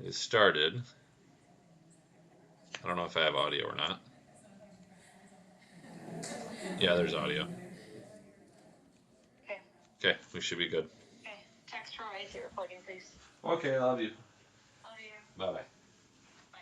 It started. I don't know if I have audio or not. Yeah, there's audio. Okay. Okay, we should be good. Okay. Text Troy to recording, please. Okay, love you. Love you. Bye bye. Bye.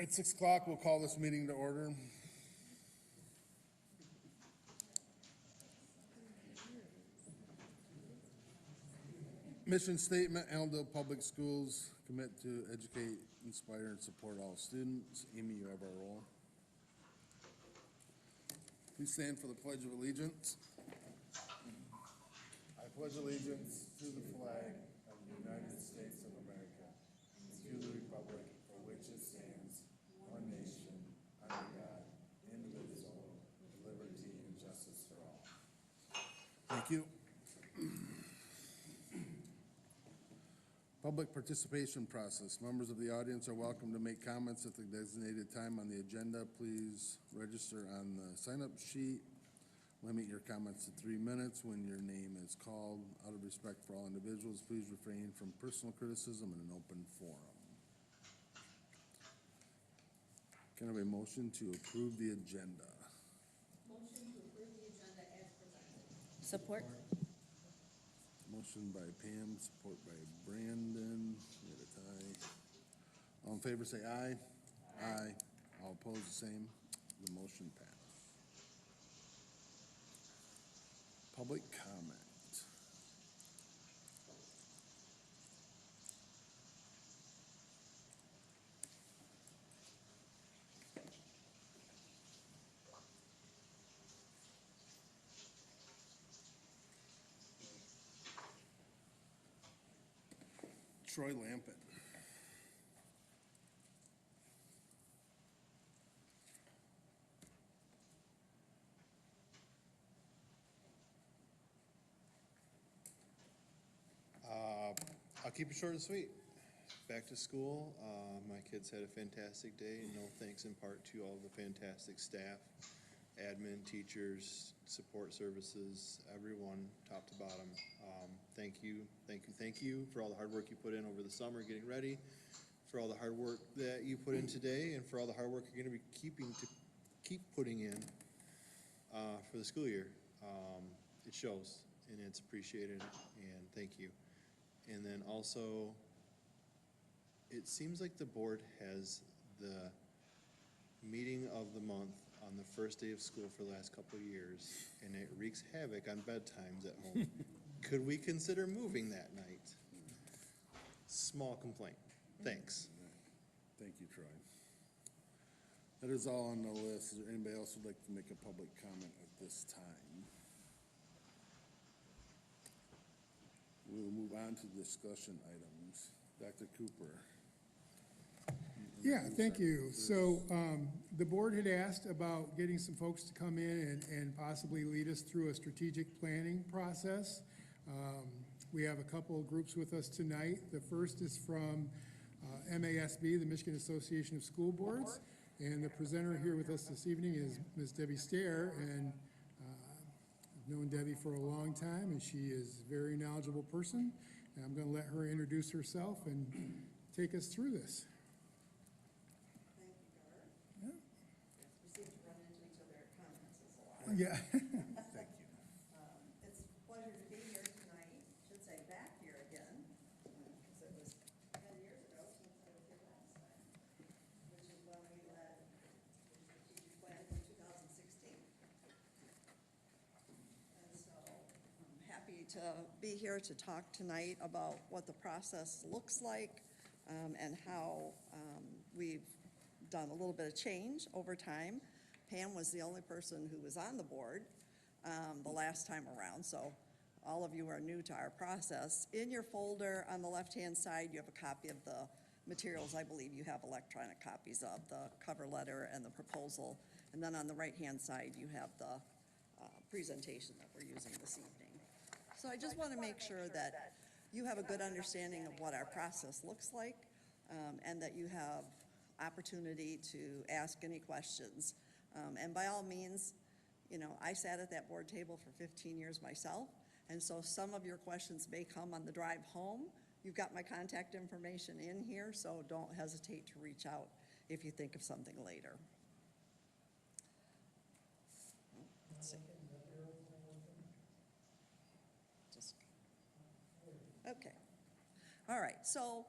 At 6 o'clock, we'll call this meeting to order. Mission statement, Allendale Public Schools commit to educate, inspire, and support all students. Amy, you have our roll. Please stand for the Pledge of Allegiance. I pledge allegiance to the flag of the United States of America and to the republic for which it stands, one nation, under God, indivisible, with liberty and justice for all. Thank you. Public participation process. Members of the audience are welcome to make comments at the designated time on the agenda. Please register on the sign-up sheet. Limit your comments to 3 minutes when your name is called. Out of respect for all individuals, please refrain from personal criticism in an open forum. Can I have a motion to approve the agenda? Motion to approve the agenda as presented. Support. Motion by Pam, support by Brandon. We had a tie. All in favor say aye. Aye. All opposed the same. The motion passed. Public comment. Troy Lampett. I'll keep it short and sweet. Back to school. My kids had a fantastic day. No thanks in part to all the fantastic staff, admin, teachers, support services, everyone, top to bottom. Thank you for all the hard work you put in over the summer getting ready, for all the hard work that you put in today, and for all the hard work you're going to be keep putting in for the school year. It shows, and it's appreciated, and thank you. And then also, it seems like the board has the meeting of the month on the first day of school for the last couple of years, and it wreaks havoc on bedtimes at home. Could we consider moving that night? Small complaint. Thanks. Thank you, Troy. That is all on the list. Is there anybody else who'd like to make a public comment at this time? We'll move on to discussion items. Dr. Cooper. Yeah, thank you. So the board had asked about getting some folks to come in and possibly lead us through a strategic planning process. We have a couple of groups with us tonight. The first is from MASB, the Michigan Association of School Boards, and the presenter here with us this evening is Ms. Debbie Stair, and I've known Debbie for a long time, and she is a very knowledgeable person, and I'm going to let her introduce herself and take us through this. Thank you, Gar. Yeah. We seem to run into each other at conferences a lot. Yeah. Thank you. It's a pleasure to be here tonight. Should say back here again, because it was 10 years ago since I was here last time, which is when we led the strategic plan for 2016. And so I'm happy to be here to talk tonight about what the process looks like and how we've done a little bit of change over time. Pam was the only person who was on the board the last time around, so all of you are new to our process. In your folder on the left-hand side, you have a copy of the materials. I believe you have electronic copies of the cover letter and the proposal. And then on the right-hand side, you have the presentation that we're using this evening. So I just want to make sure that you have a good understanding of what our process looks like, and that you have opportunity to ask any questions. And by all means, you know, I sat at that board table for 15 years myself, and so some of your questions may come on the drive home. You've got my contact information in here, so don't hesitate to reach out if you think of something later. Let's see. Okay. All right, so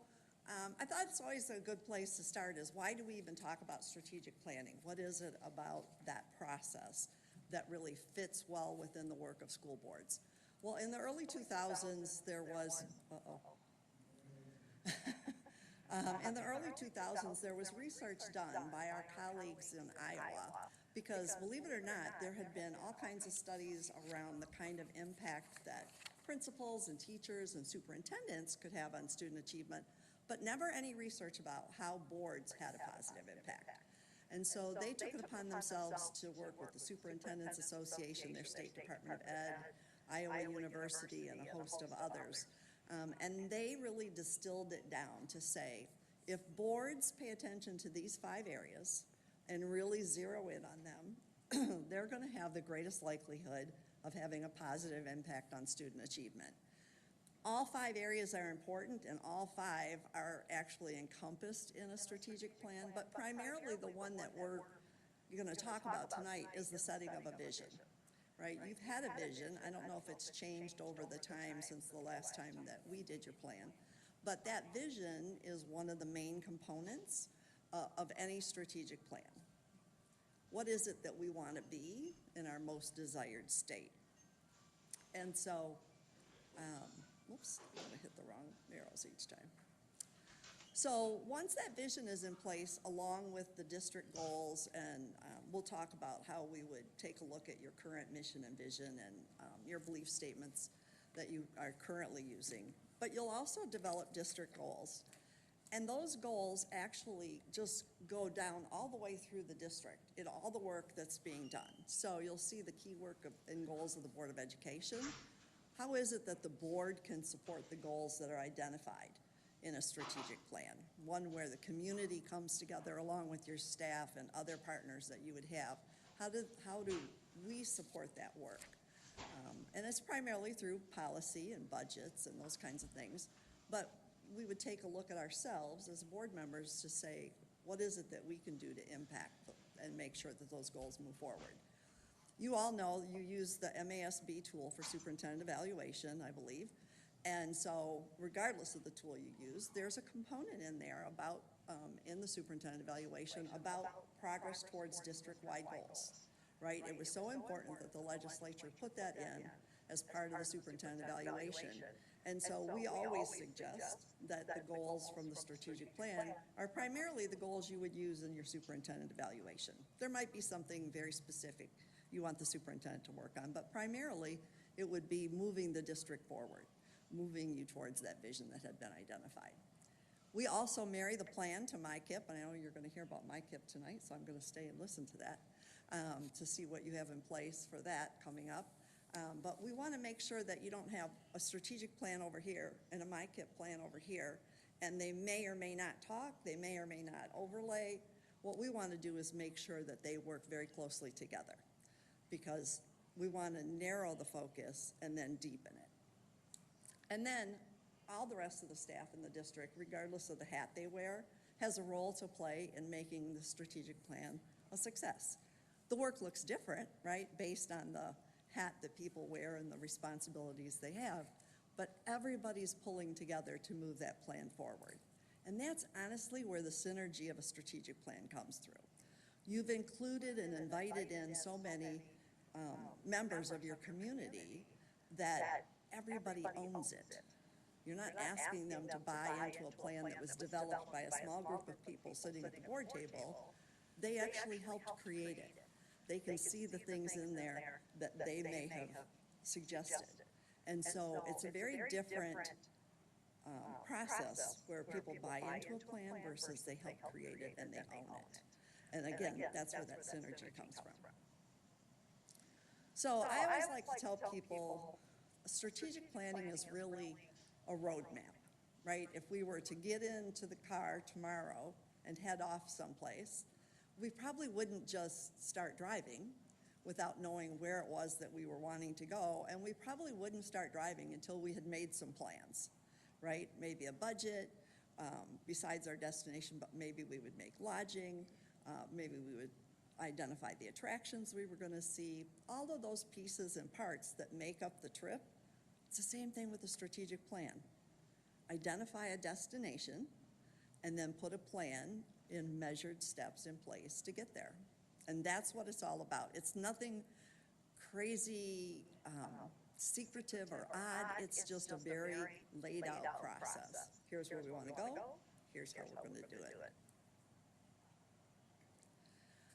I thought it's always a good place to start is why do we even talk about strategic planning? What is it about that process that really fits well within the work of school boards? Well, in the early 2000s, there was, in the early 2000s, there was research done by our colleagues in Iowa because, believe it or not, there had been all kinds of studies around the kind of impact that principals and teachers and superintendents could have on student achievement, but never any research about how boards had a positive impact. And so they took it upon themselves to work with the Superintendents Association, their State Department of Ed, Iowa University, and a host of others. And they really distilled it down to say, if boards pay attention to these 5 areas and really zero in on them, they're going to have the greatest likelihood of having a positive impact on student achievement. All 5 areas are important, and all 5 are actually encompassed in a strategic plan, but primarily the one that we're going to talk about tonight is the setting of a vision, right? You've had a vision. I don't know if it's changed over the time since the last time that we did your plan, but that vision is one of the main components of any strategic plan. What is it that we want to be in our most desired state? And so, whoops, I'm going to hit the wrong arrows each time. So once that vision is in place, along with the district goals, and we'll talk about how we would take a look at your current mission and vision and your belief statements that you are currently using. But you'll also develop district goals. And those goals actually just go down all the way through the district in all the work that's being done. So you'll see the key work and goals of the Board of Education. How is it that the board can support the goals that are identified in a strategic plan? One where the community comes together along with your staff and other partners that you would have. How do we support that work? And it's primarily through policy and budgets and those kinds of things. But we would take a look at ourselves as board members to say, what is it that we can do to impact and make sure that those goals move forward? You all know you use the MASB tool for superintendent evaluation, I believe. And so regardless of the tool you use, there's a component in there about, in the superintendent evaluation, about progress towards district-wide goals, right? It was so important that the legislature put that in as part of the superintendent evaluation. And so we always suggest that the goals from the strategic plan are primarily the goals you would use in your superintendent evaluation. There might be something very specific you want the superintendent to work on, but primarily it would be moving the district forward, moving you towards that vision that had been identified. We also marry the plan to MyKIP, and I know you're going to hear about MyKIP tonight, so I'm going to stay and listen to that to see what you have in place for that coming up. But we want to make sure that you don't have a strategic plan over here and a MyKIP plan over here, and they may or may not talk, they may or may not overlay. What we want to do is make sure that they work very closely together, because we want to narrow the focus and then deepen it. And then all the rest of the staff in the district, regardless of the hat they wear, has a role to play in making the strategic plan a success. The work looks different, right, based on the hat that people wear and the responsibilities they have, but everybody's pulling together to move that plan forward. And that's honestly where the synergy of a strategic plan comes through. You've included and invited in so many members of your community that everybody owns it. You're not asking them to buy into a plan that was developed by a small group of people sitting at the board table. They actually helped create it. They can see the things in there that they may have suggested. And so it's a very different process where people buy into a plan versus they help create it and they own it. And again, that's where that synergy comes from. So I always like to tell people strategic planning is really a roadmap, right? If we were to get into the car tomorrow and head off someplace, we probably wouldn't just start driving without knowing where it was that we were wanting to go, and we probably wouldn't start driving until we had made some plans, right? Maybe a budget, besides our destination, but maybe we would make lodging, maybe we would identify the attractions we were gonna see, all of those pieces and parts that make up the trip. It's the same thing with the strategic plan. Identify a destination and then put a plan in measured steps in place to get there. And that's what it's all about. It's nothing crazy, secretive or odd. It's just a very laid out process. Here's where we wanna go. Here's how we're gonna do it.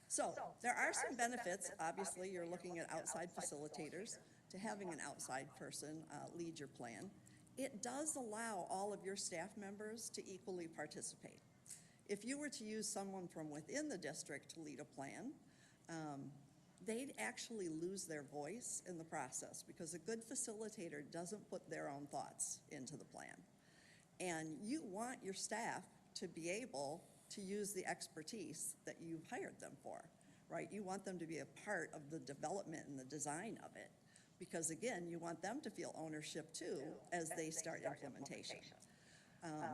So there are some benefits. Obviously, you're looking at outside facilitators to having an outside person lead your plan. It does allow all of your staff members to equally participate. If you were to use someone from within the district to lead a plan, they'd actually lose their voice in the process because a good facilitator doesn't put their own thoughts into the plan. And you want your staff to be able to use the expertise that you've hired them for, right? You want them to be a part of the development and the design of it. Because again, you want them to feel ownership too as they start implementation.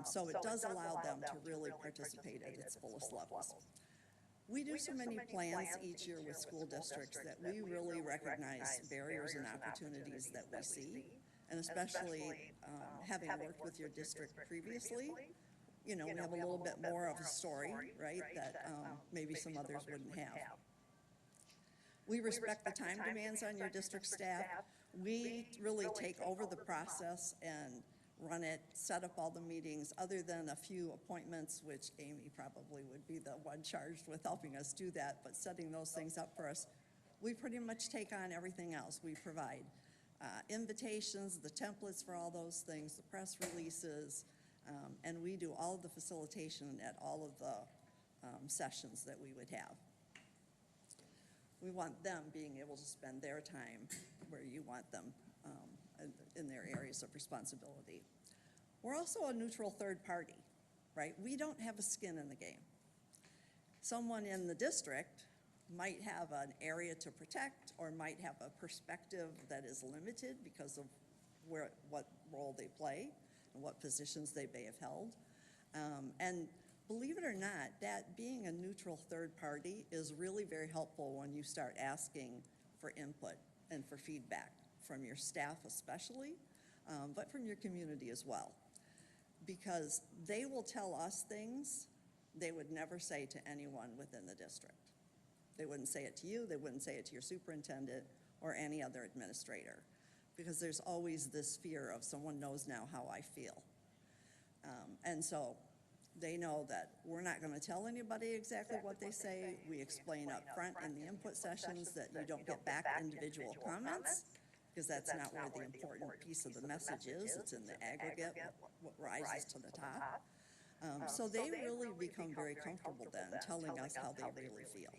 So it does allow them to really participate at its fullest levels. We do so many plans each year with school districts that we really recognize barriers and opportunities that we see. And especially having worked with your district previously, you know, we have a little bit more of a story, right, that maybe some others wouldn't have. We respect the time demands on your district staff. We really take over the process and run it, set up all the meetings, other than a few appointments, which Amy probably would be the one charged with helping us do that, but setting those things up for us. We pretty much take on everything else. We provide invitations, the templates for all those things, the press releases, and we do all of the facilitation at all of the sessions that we would have. We want them being able to spend their time where you want them in their areas of responsibility. We're also a neutral third party, right? We don't have a skin in the game. Someone in the district might have an area to protect or might have a perspective that is limited because of what role they play and what positions they may have held. And believe it or not, that being a neutral third party is really very helpful when you start asking for input and for feedback from your staff especially, but from your community as well. Because they will tell us things they would never say to anyone within the district. They wouldn't say it to you, they wouldn't say it to your superintendent or any other administrator, because there's always this fear of someone knows now how I feel. And so they know that we're not going to tell anybody exactly what they say. We explain up front in the input sessions that you don't get back individual comments, because that's not where the important piece of the message is. It's in the aggregate, what rises to the top. So they really become very comfortable then telling us how they really feel.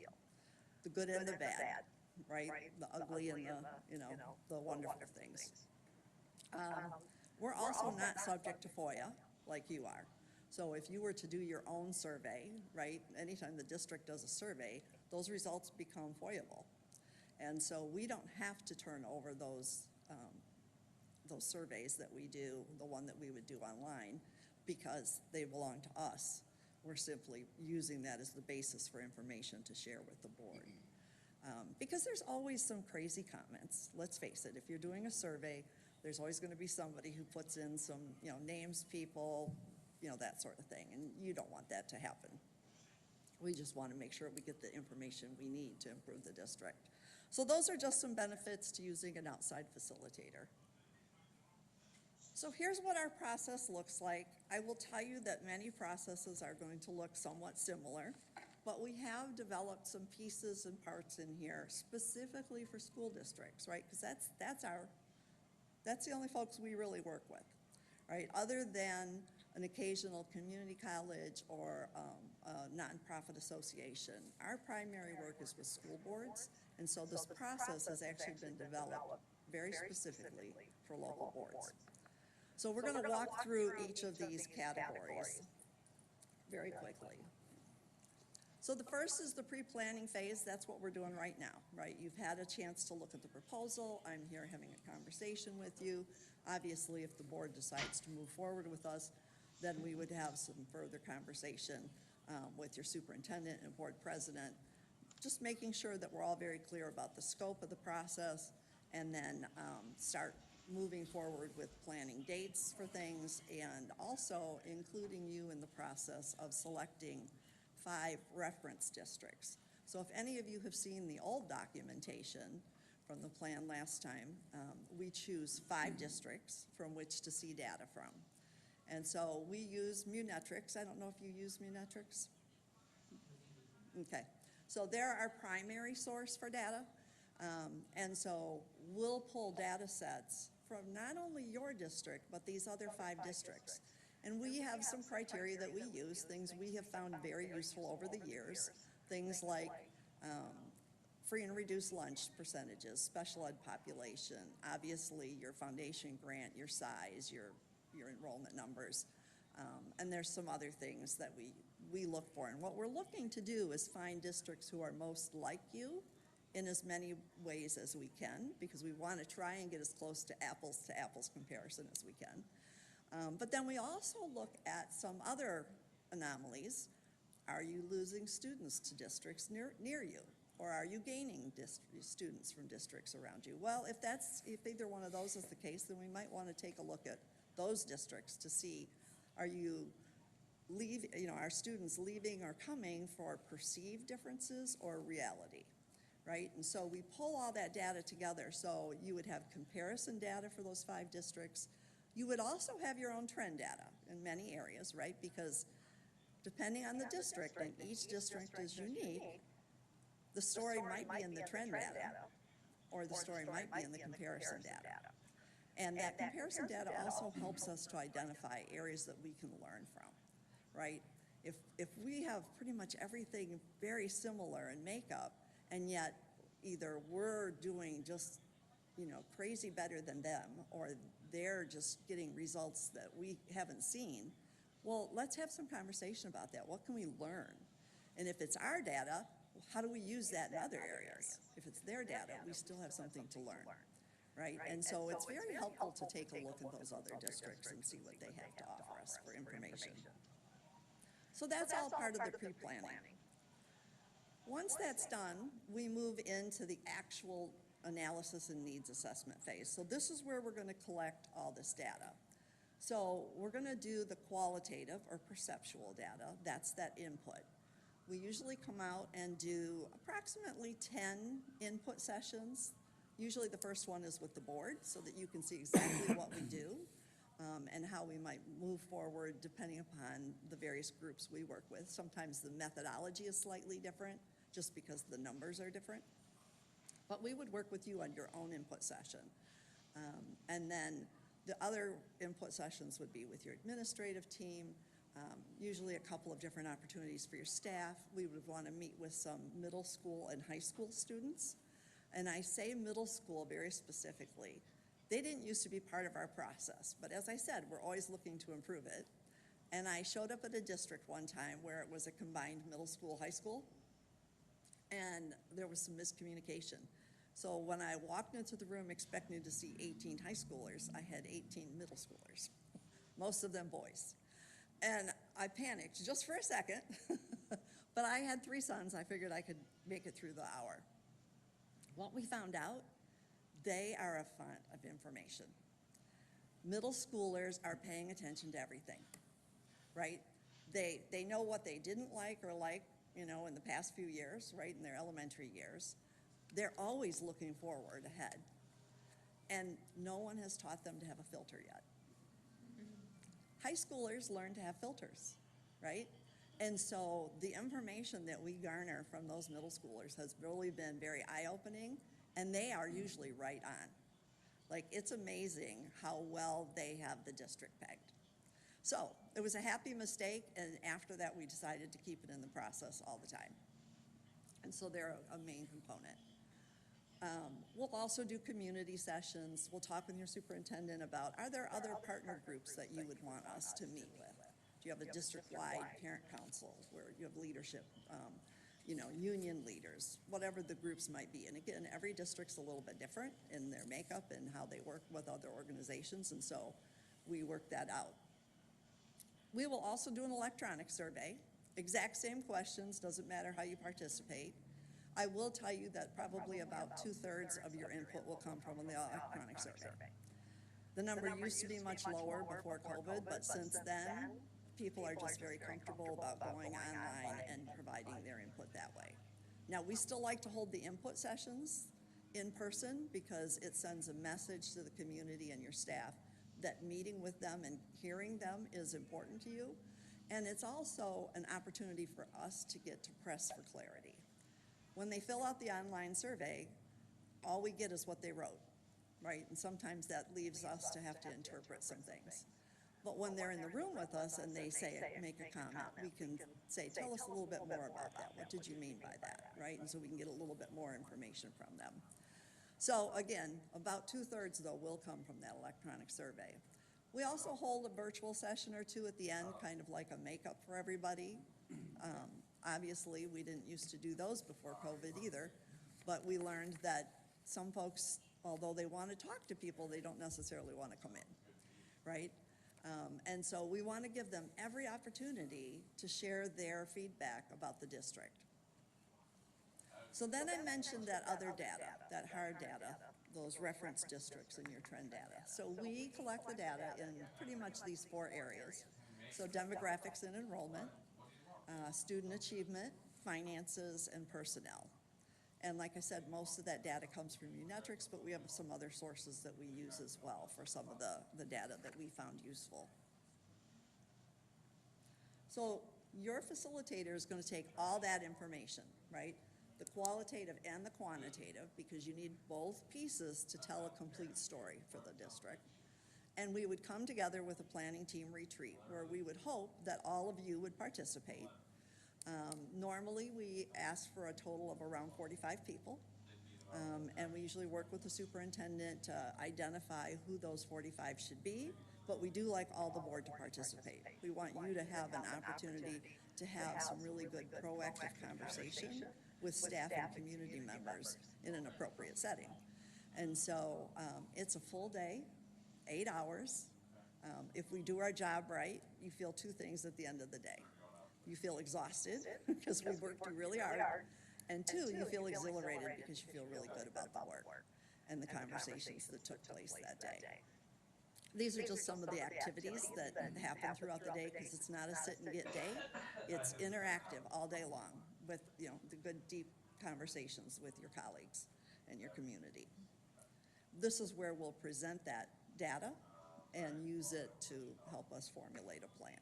The good and the bad, right? The ugly and the, the wonderful things. We're also not subject to FOIA like you are. So if you were to do your own survey, right, anytime the district does a survey, those results become FOIAble. And so we don't have to turn over those surveys that we do, the one that we would do online, because they belong to us. We're simply using that as the basis for information to share with the board. Because there's always some crazy comments. Let's face it, if you're doing a survey, there's always going to be somebody who puts in some, names, people, that sort of thing, and you don't want that to happen. We just want to make sure we get the information we need to improve the district. So those are just some benefits to using an outside facilitator. So here's what our process looks like. I will tell you that many processes are going to look somewhat similar, but we have developed some pieces and parts in here specifically for school districts, right? Because that's the only folks we really work with, right? Other than an occasional community college or a nonprofit association, our primary work is with school boards, and so this process has actually been developed very specifically for local boards. So we're going to walk through each of these categories very quickly. So the first is the pre-planning phase. That's what we're doing right now, right? You've had a chance to look at the proposal. I'm here having a conversation with you. Obviously, if the board decides to move forward with us, then we would have some further conversation with your superintendent and board president, just making sure that we're all very clear about the scope of the process, and then start moving forward with planning dates for things, and also including you in the process of selecting 5 reference districts. So if any of you have seen the old documentation from the plan last time, we choose 5 districts from which to see data from. And so we use Munetrics. I don't know if you use Munetrics. Okay, so they're our primary source for data. And so we'll pull data sets from not only your district, but these other 5 districts. And we have some criteria that we use, things we have found very useful over the years, things like free and reduced lunch percentages, special ed population, obviously your foundation grant, your size, your enrollment numbers, and there's some other things that we look for. And what we're looking to do is find districts who are most like you in as many ways as we can, because we want to try and get as close to apples comparison as we can. But then we also look at some other anomalies. Are you losing students to districts near you? Or are you gaining students from districts around you? Well, if either one of those is the case, then we might want to take a look at those districts to see, are students leaving or coming for perceived differences or reality, right? And so we pull all that data together. So you would have comparison data for those 5 districts. You would also have your own trend data in many areas, right? Because depending on the district, and each district is unique, the story might be in the trend data, or the story might be in the comparison data. And that comparison data also helps us to identify areas that we can learn from, right? If we have pretty much everything very similar in makeup, and yet either we're doing just, crazy better than them, or they're just getting results that we haven't seen, well, let's have some conversation about that. What can we learn? And if it's our data, how do we use that in other areas? If it's their data, we still have something to learn, right? And so it's very helpful to take a look at those other districts and see what they have to offer us for information. So that's all part of the pre-planning. Once that's done, we move into the actual analysis and needs assessment phase. So this is where we're going to collect all this data. So we're going to do the qualitative or perceptual data. That's that input. We usually come out and do approximately 10 input sessions. Usually the first one is with the board so that you can see exactly what we do and how we might move forward depending upon the various groups we work with. Sometimes the methodology is slightly different just because the numbers are different. But we would work with you on your own input session. And then the other input sessions would be with your administrative team, usually a couple of different opportunities for your staff. We would want to meet with some middle school and high school students. And I say middle school very specifically. They didn't used to be part of our process, but as I said, we're always looking to improve it. And I showed up at a district one time where it was a combined middle school, high school, and there was some miscommunication. So when I walked into the room expecting to see 18 high schoolers, I had 18 middle schoolers, most of them boys. And I panicked just for a second, but I had 3 sons. I figured I could make it through the hour. What we found out, they are a font of information. Middle schoolers are paying attention to everything, right? They know what they didn't like or like, in the past few years, right, in their elementary years. They're always looking forward ahead. And no one has taught them to have a filter yet. High schoolers learn to have filters, right? And so the information that we garner from those middle schoolers has really been very eye-opening, and they are usually right on. Like, it's amazing how well they have the district pegged. So it was a happy mistake, and after that we decided to keep it in the process all the time. And so they're a main component. We'll also do community sessions. We'll talk with your superintendent about, are there other partner groups that you would want us to meet with? Do you have a district-wide parent council where you have leadership, union leaders, whatever the groups might be? And again, every district's a little bit different in their makeup and how they work with other organizations, and so we work that out. We will also do an electronic survey. Exact same questions, doesn't matter how you participate. I will tell you that probably about 2/3 of your input will come from the electronic survey. The number used to be much lower before COVID, but since then, people are just very comfortable about going online and providing their input that way. Now, we still like to hold the input sessions in person because it sends a message to the community and your staff that meeting with them and hearing them is important to you. And it's also an opportunity for us to get to press for clarity. When they fill out the online survey, all we get is what they wrote, right? And sometimes that leaves us to have to interpret some things. But when they're in the room with us and they make a comment, we can say, tell us a little bit more about that. What did you mean by that, right? And so we can get a little bit more information from them. So again, about 2/3 though will come from that electronic survey. We also hold a virtual session or two at the end, kind of like a makeup for everybody. Obviously, we didn't used to do those before COVID either, but we learned that some folks, although they want to talk to people, they don't necessarily want to come in, right? And so we want to give them every opportunity to share their feedback about the district. So then I mentioned that other data, that hard data, those reference districts in your trend data. So we collect the data in pretty much these 4 areas. So demographics and enrollment, student achievement, finances, and personnel. And like I said, most of that data comes from Unitrix, but we have some other sources that we use as well for some of the data that we found useful. So your facilitator is going to take all that information, right? The qualitative and the quantitative, because you need both pieces to tell a complete story for the district. And we would come together with a planning team retreat where we would hope that all of you would participate. Normally, we ask for a total of around 45 people, and we usually work with the superintendent to identify who those 45 should be, but we do like all the board to participate. We want you to have an opportunity to have some really good proactive conversation with staff and community members in an appropriate setting. And so it's a full day, 8 hours. If we do our job right, you feel 2 things at the end of the day. You feel exhausted because we worked really hard, and 2, you feel exhilarated because you feel really good about the work and the conversations that took place that day. These are just some of the activities that happen throughout the day because it's not a sit and get day. It's interactive all day long with the good deep conversations with your colleagues and your community. This is where we'll present that data and use it to help us formulate a plan.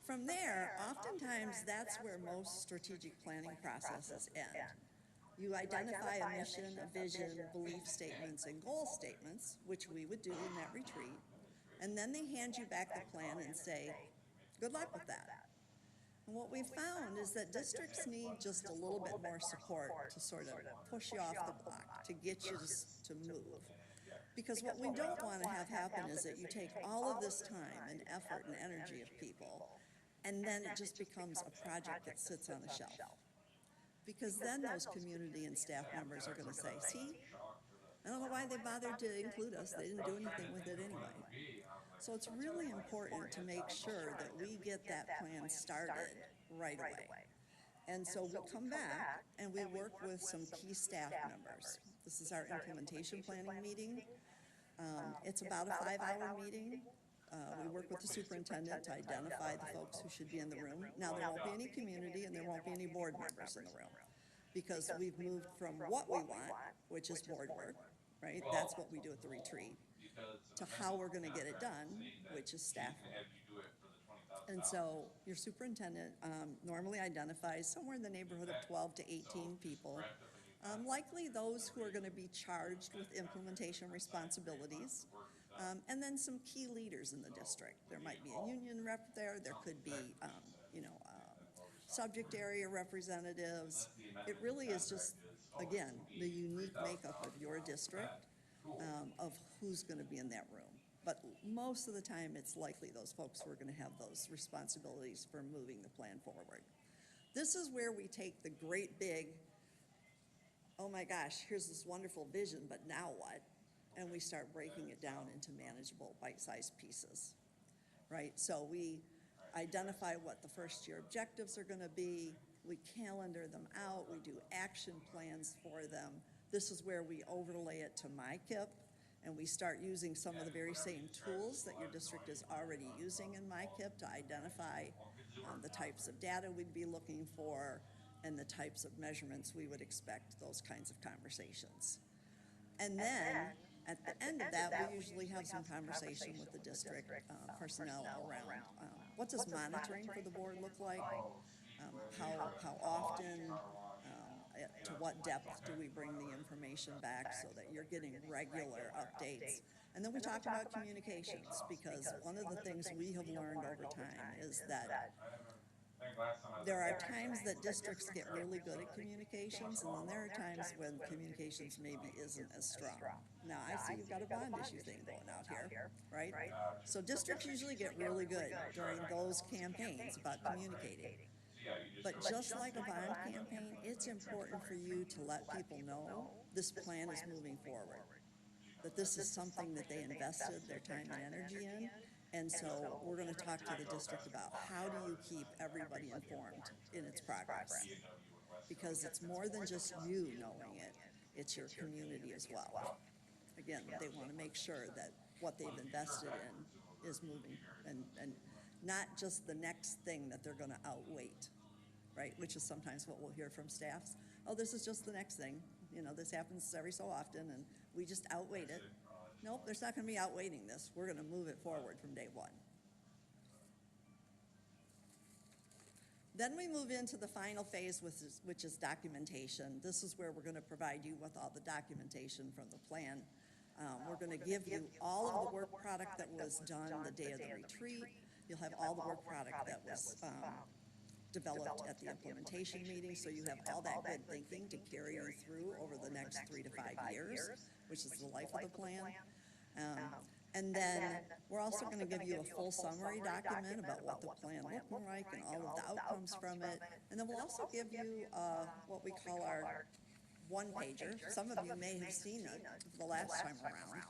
From there, oftentimes that's where most strategic planning processes end. You identify a mission, a vision, belief statements, and goal statements, which we would do in that retreat, and then they hand you back the plan and say, good luck with that. And what we've found is that districts need just a little bit more support to sort of push you off the block, to get you to move. Because what we don't want to have happen is that you take all of this time and effort and energy of people, and then it just becomes a project that sits on a shelf. Because then those community and staff members are going to say, see, I don't know why they bothered to include us. They didn't do anything with it anyway. So it's really important to make sure that we get that plan started right away. And so we come back and we work with some key staff members. This is our implementation planning meeting. It's about a 5-hour meeting. We work with the superintendent to identify the folks who should be in the room. Now, there won't be any community and there won't be any board members in the room because we've moved from what we want, which is board work, right? That's what we do at the retreat, to how we're going to get it done, which is staff work. And so your superintendent normally identifies somewhere in the neighborhood of 12 to 18 people, likely those who are going to be charged with implementation responsibilities. And then some key leaders in the district. There might be a union rep there. There could be, subject area representatives. it really is just, again, the unique makeup of your district, of who's gonna be in that room. But most of the time, it's likely those folks who are gonna have those responsibilities for moving the plan forward. This is where we take the great big, oh my gosh, here's this wonderful vision, but now what? And we start breaking it down into manageable bite-sized pieces, right? So we identify what the first year objectives are gonna be, we calendar them out, we do action plans for them. This is where we overlay it to MyKIP, and we start using some of the very same tools that your district is already using in MyKIP to identify the types of data we'd be looking for and the types of measurements we would expect those kinds of conversations. And then, at the end of that, we usually have some conversation with the district personnel around what does monitoring for the board look like? How often, to what depth do we bring the information back so that you're getting regular updates? And then we talk about communications, because one of the things we have learned over time is that there are times that districts get really good at communications, and then there are times when communications maybe isn't as strong. Now, I see you've got a bond issue thing going out here, right? So districts usually get really good during those campaigns about communicating. But just like a bond campaign, it's important for you to let people know this plan is moving forward, that this is something that they invested their time and energy in. And so we're gonna talk to the district about how do you keep everybody informed in its progress? Because it's more than just you knowing it, it's your community as well. Again, they wanna make sure that what they've invested in is moving, and not just the next thing that they're gonna outweight, right? Which is sometimes what we'll hear from staffs. Oh, this is just the next thing. You know, this happens every so often, and we just outweight it. Nope, there's not gonna be outweighting this. We're gonna move it forward from day one. Then we move into the final phase, which is documentation. This is where we're gonna provide you with all the documentation from the plan. We're gonna give you all of the work product that was done the day of the retreat. You'll have all the work product that was developed at the implementation meeting, so you have all that good thinking to carry you through over the next 3 to 5 years, which is the life of the plan. And then we're also gonna give you a full summary document about what the plan looked like and all of the outcomes from it. And then we'll also give you what we call our one-pager. Some of you may have seen it the last time around.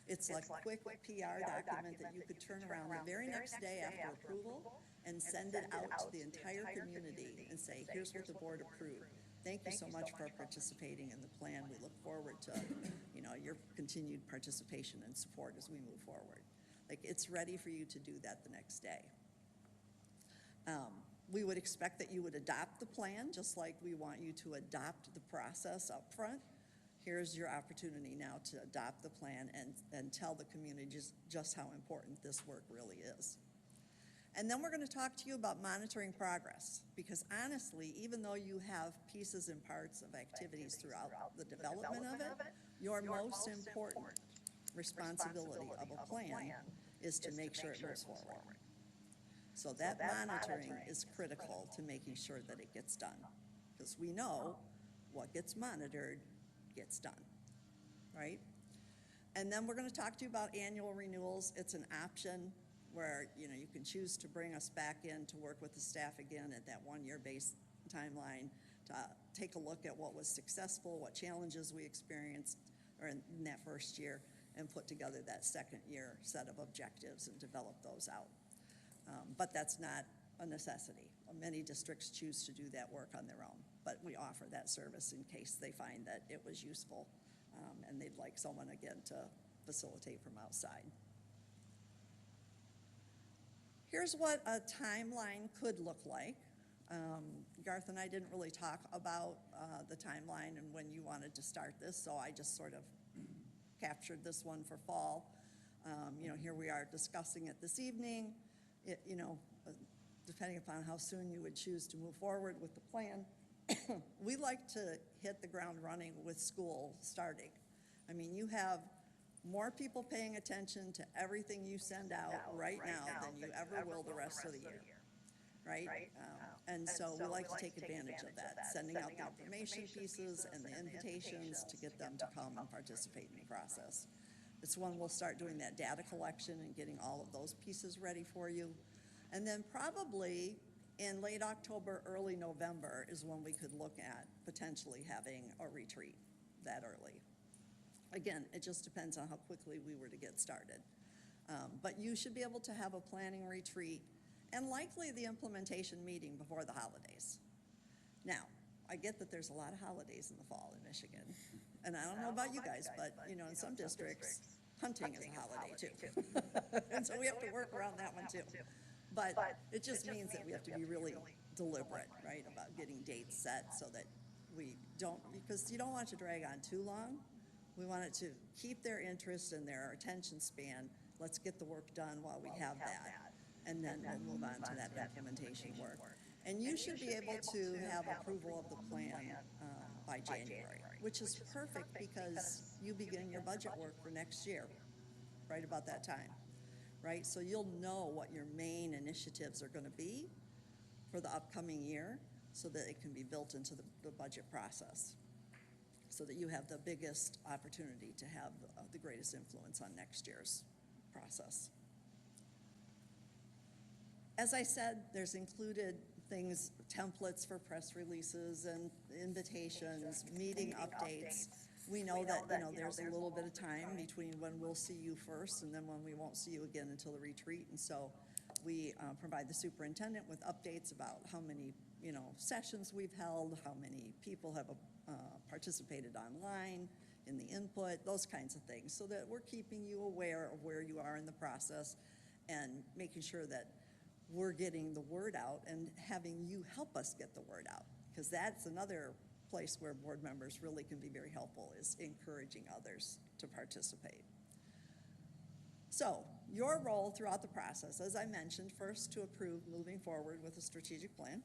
It's like a quick PR document that you could turn around the very next day after approval and send it out to the entire community and say, here's what the board approved. Thank you so much for participating in the plan. We look forward to, you know, your continued participation and support as we move forward. Like, it's ready for you to do that the next day. We would expect that you would adopt the plan, just like we want you to adopt the process up front. Here's your opportunity now to adopt the plan and tell the community just how important this work really is. And then we're gonna talk to you about monitoring progress, because honestly, even though you have pieces and parts of activities throughout the development of it, your most important responsibility of a plan is to make sure it moves forward. So that monitoring is critical to making sure that it gets done, because we know what gets monitored gets done, right? And then we're gonna talk to you about annual renewals. It's an option where, you know, you can choose to bring us back in to work with the staff again at that one-year base timeline to take a look at what was successful, what challenges we experienced or in that first year, and put together that second year set of objectives and develop those out. But that's not a necessity. Many districts choose to do that work on their own, but we offer that service in case they find that it was useful and they'd like someone again to facilitate from outside. Here's what a timeline could look like. Garth and I didn't really talk about the timeline and when you wanted to start this, so I just sort of captured this one for fall. You know, here we are discussing it this evening. You know, depending upon how soon you would choose to move forward with the plan, we like to hit the ground running with school starting. I mean, you have more people paying attention to everything you send out right now than you ever will the rest of the year, right? And so we like to take advantage of that, sending out the information pieces and the invitations to get them to come and participate in the process. It's when we'll start doing that data collection and getting all of those pieces ready for you. And then probably in late October, early November is when we could look at potentially having a retreat that early. Again, it just depends on how quickly we were to get started. But you should be able to have a planning retreat and likely the implementation meeting before the holidays. Now, I get that there's a lot of holidays in the fall in Michigan. And I don't know about you guys, but you know, in some districts, hunting is a holiday too. And so we have to work around that one too. But it just means that we have to be really deliberate, right, about getting dates set so that we don't, because you don't want it to drag on too long. We want it to keep their interest and their attention span. Let's get the work done while we have that. And then we'll move on to that implementation work. And you should be able to have approval of the plan by January, which is perfect because you begin your budget work for next year, right about that time, right? So you'll know what your main initiatives are going to be for the upcoming year so that it can be built into the budget process, so that you have the biggest opportunity to have the greatest influence on next year's process. As I said, there's included things, templates for press releases and invitations, meeting updates. We know that, you know, there's a little bit of time between when we'll see you first and then when we won't see you again until the retreat. And so we provide the superintendent with updates about how many, you know, sessions we've held, how many people have participated online in the input, those kinds of things, so that we're keeping you aware of where you are in the process and making sure that we're getting the word out and having you help us get the word out, because that's another place where board members really can be very helpful, is encouraging others to participate. So your role throughout the process, as I mentioned, first to approve moving forward with a strategic plan,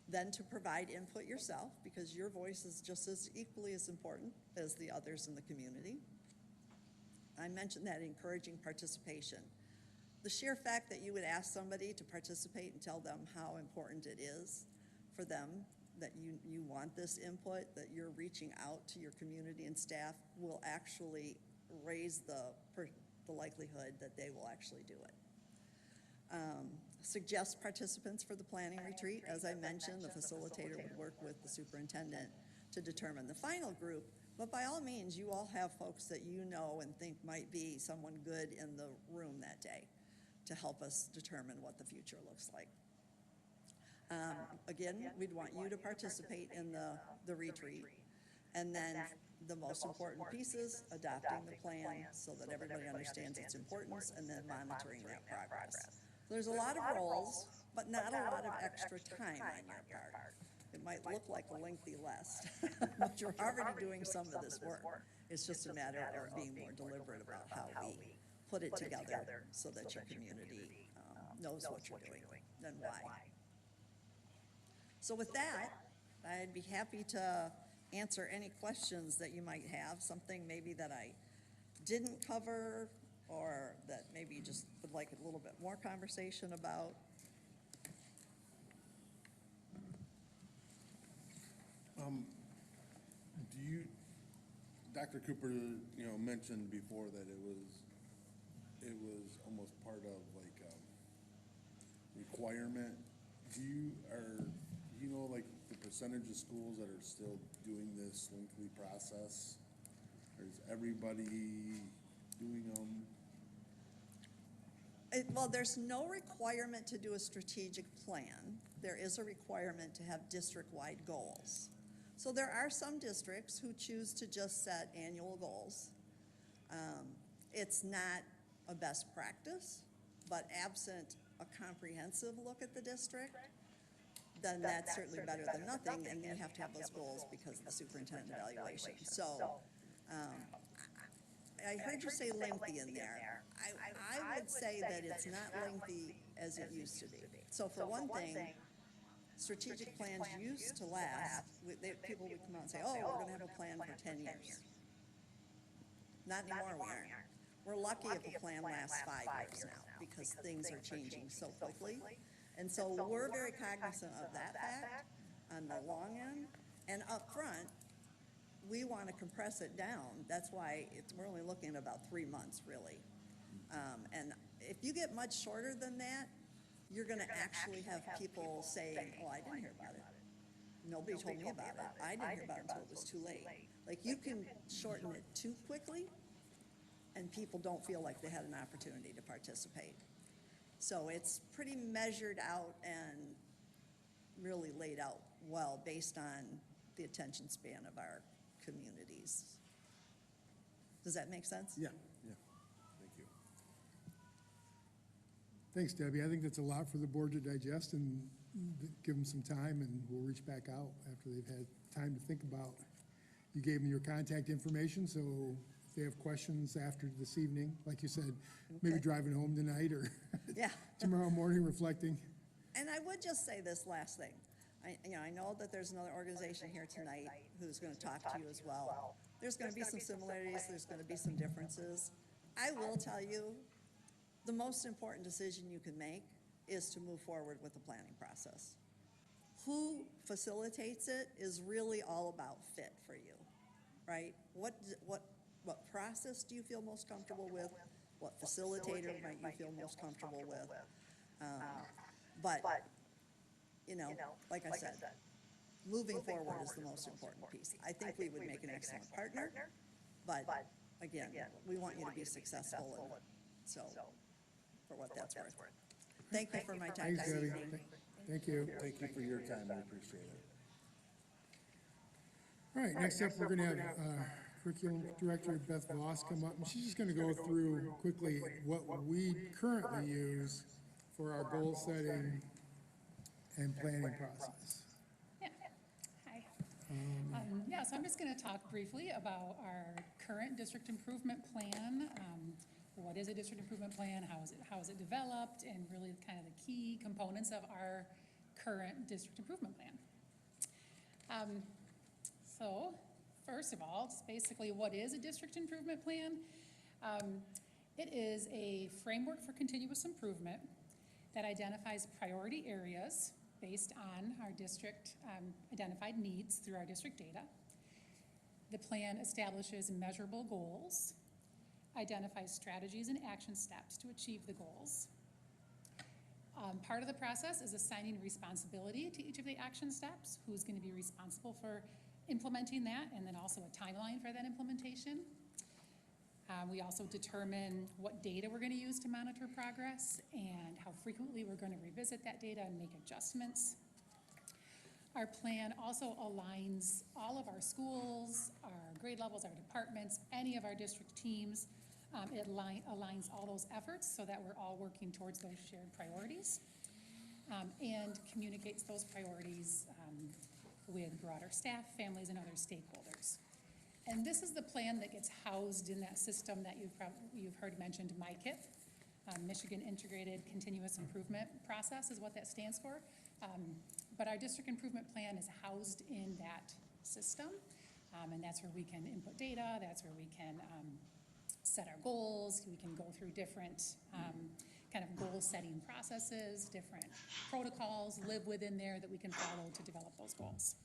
then to provide input yourself, because your voice is just as equally as important as the others in the community. I mentioned that encouraging participation. The sheer fact that you would ask somebody to participate and tell them how important it is for them, that you want this input, that you're reaching out to your community and staff, will actually raise the likelihood that they will actually do it. Suggest participants for the planning retreat. As I mentioned, the facilitator would work with the superintendent to determine the final group, but by all means, you all have folks that you know and think might be someone good in the room that day to help us determine what the future looks like. Again, we'd want you to participate in the retreat. And then the most important pieces, adopting the plan so that everybody understands its importance, and then monitoring that progress. There's a lot of roles, but not a lot of extra time on your part. It might look like a lengthy list, but you're already doing some of this work. It's just a matter of being more deliberate about how we put it together so that your community knows what you're doing and why. So with that, I'd be happy to answer any questions that you might have, something maybe that I didn't cover or that maybe you just would like a little bit more conversation about. Dr. Cooper, you know, mentioned before that it was almost part of like a requirement. Do you know like the percentage of schools that are still doing this lengthy process? Or is everybody doing them? Well, there's no requirement to do a strategic plan. There is a requirement to have district-wide goals. So there are some districts who choose to just set annual goals. It's not a best practice, but absent a comprehensive look at the district, then that's certainly better than nothing, and you have to have those goals because of the superintendent evaluation. So I heard you say lengthy in there. I would say that it's not lengthy as it used to be. So for one thing, strategic plans used to last. People would come out and say, oh, we're going to have a plan for 10 years. Not anymore, we aren't. We're lucky if a plan lasts 5 years now because things are changing so quickly. And so we're very cognizant of that fact on the long end. And up front, we want to compress it down. That's why we're only looking at about 3 months, really. And if you get much shorter than that, you're going to actually have people saying, oh, I didn't hear about it. Nobody told me about it. I didn't hear about it until it was too late. Like, you can shorten it too quickly, and people don't feel like they had an opportunity to participate. So it's pretty measured out and really laid out well based on the attention span of our communities. Does that make sense? Yeah, yeah. Thank you. Thanks, Debbie. I think that's a lot for the board to digest, and give them some time, and we'll reach back out after they've had time to think about. You gave them your contact information, so if they have questions after this evening, like you said, maybe Okay. driving home tonight or Yeah. tomorrow morning reflecting. And I would just say this last thing. I know that there's another organization here tonight who's going to talk to you as well. There's going to be some similarities, there's going to be some differences. I will tell you, the most important decision you can make is to move forward with the planning process. Who facilitates it is really all about fit for you, right? What process do you feel most comfortable with? What facilitator might you feel most comfortable with? But, like I said, moving forward is the most important piece. I think we would make an excellent partner, but again, we want you to be successful, and so, for what that's worth. Thank you for my time Thanks, this Debbie. evening. Thank you. Thank you for your time, we appreciate it. All right, next up, we're gonna have Curriculum Director Beth Voss come up, and she's just gonna go through quickly what we currently use for our goal setting and planning process. Yeah. Hi. Yeah, so I'm just going to talk briefly about our current district improvement plan. What is a district improvement plan? How is it developed? And really kind of the key components of our current district improvement plan. So first of all, it's basically what is a district improvement plan? It is a framework for continuous improvement that identifies priority areas based on our district identified needs through our district data. The plan establishes measurable goals, identifies strategies and action steps to achieve the goals. Part of the process is assigning responsibility to each of the action steps, who's going to be responsible for implementing that, and then also a timeline for that implementation. We also determine what data we're going to use to monitor progress and how frequently we're going to revisit that data and make adjustments. Our plan also aligns all of our schools, our grade levels, our departments, any of our district teams. It aligns all those efforts so that we're all working towards those shared priorities, and communicates those priorities with broader staff, families, and other stakeholders. And this is the plan that gets housed in that system that you've heard mentioned, MICIP. Michigan Integrated Continuous Improvement Process is what that stands for. But our district improvement plan is housed in that system. And that's where we can input data, that's where we can set our goals, we can go through different kind of goal setting processes, different protocols live within there that we can follow to develop those goals.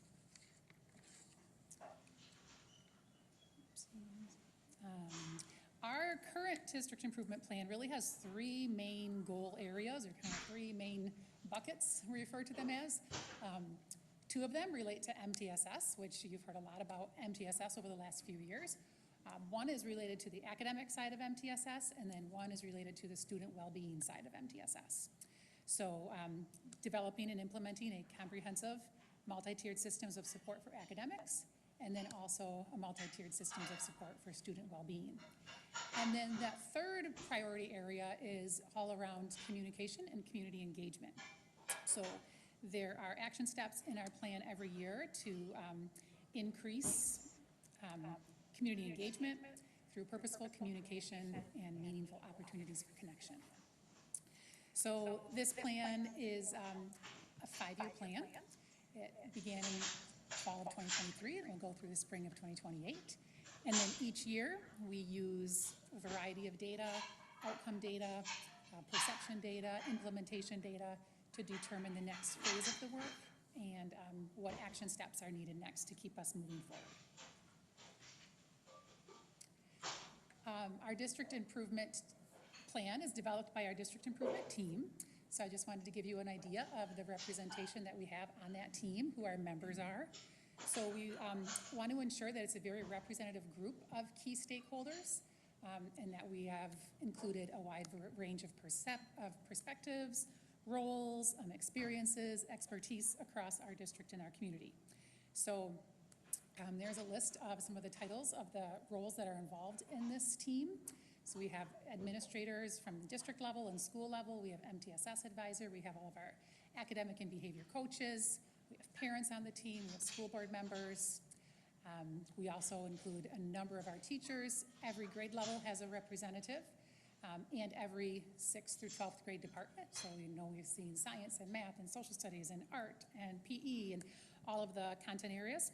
Our current district improvement plan really has three main goal areas, or kind of three main buckets, we refer to them as. Two of them relate to MTSS, which you've heard a lot about MTSS over the last few years. One is related to the academic side of MTSS, and then one is related to the student well-being side of MTSS. So developing and implementing a comprehensive multi-tiered systems of support for academics, and then also a multi-tiered systems of support for student well-being. And then that third priority area is all around communication and community engagement. So there are action steps in our plan every year to increase community engagement through purposeful communication and meaningful opportunities for connection. So this plan is a 5-year plan. It began in fall of 2023 and will go through the spring of 2028. And then each year we use a variety of data, outcome data, perception data, implementation data to determine the next phase of the work and what action steps are needed next to keep us moving forward. Our district improvement plan is developed by our district improvement team. So I just wanted to give you an idea of the representation that we have on that team, who our members are. So we want to ensure that it's a very representative group of key stakeholders, and that we have included a wide range of perspectives, roles, experiences, expertise across our district and our community. So there's a list of some of the titles of the roles that are involved in this team. So we have administrators from the district level and school level. We have MTSS advisor. We have all of our academic and behavior coaches. We have parents on the team. We have school board members. We also include a number of our teachers. Every grade level has a representative, and every 6th through 12th grade department. So we've seen science and math and social studies and art and PE and all of the content areas.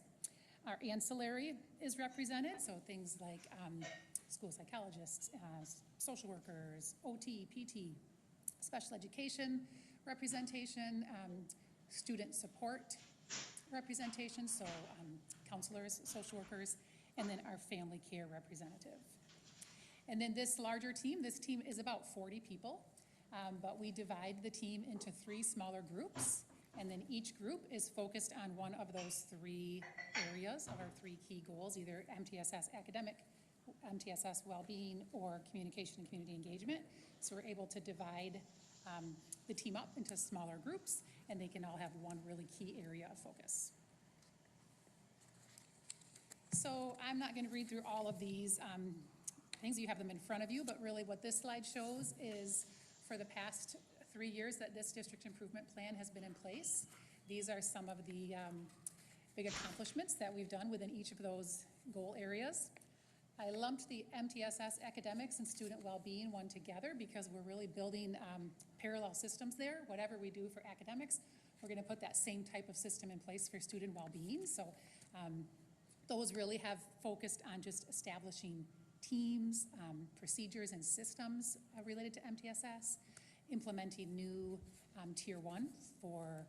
Our ancillary is represented, so things like school psychologists, social workers, OT, PT, special education representation, student support representation, so counselors, social workers, and then our family care representative. And then this larger team, this team is about 40 people, but we divide the team into 3 smaller groups, and then each group is focused on one of those 3 areas of our 3 key goals, either MTSS academic, MTSS well-being, or communication and community engagement. So we're able to divide the team up into smaller groups, and they can all have one really key area of focus. So I'm not going to read through all of these things. You have them in front of you, but really what this slide shows is for the past 3 years that this district improvement plan has been in place. These are some of the big accomplishments that we've done within each of those goal areas. I lumped the MTSS academics and student well-being one together because we're really building parallel systems there. Whatever we do for academics, we're going to put that same type of system in place for student well-being. So those really have focused on just establishing teams, procedures, and systems related to MTSS, implementing new Tier 1 for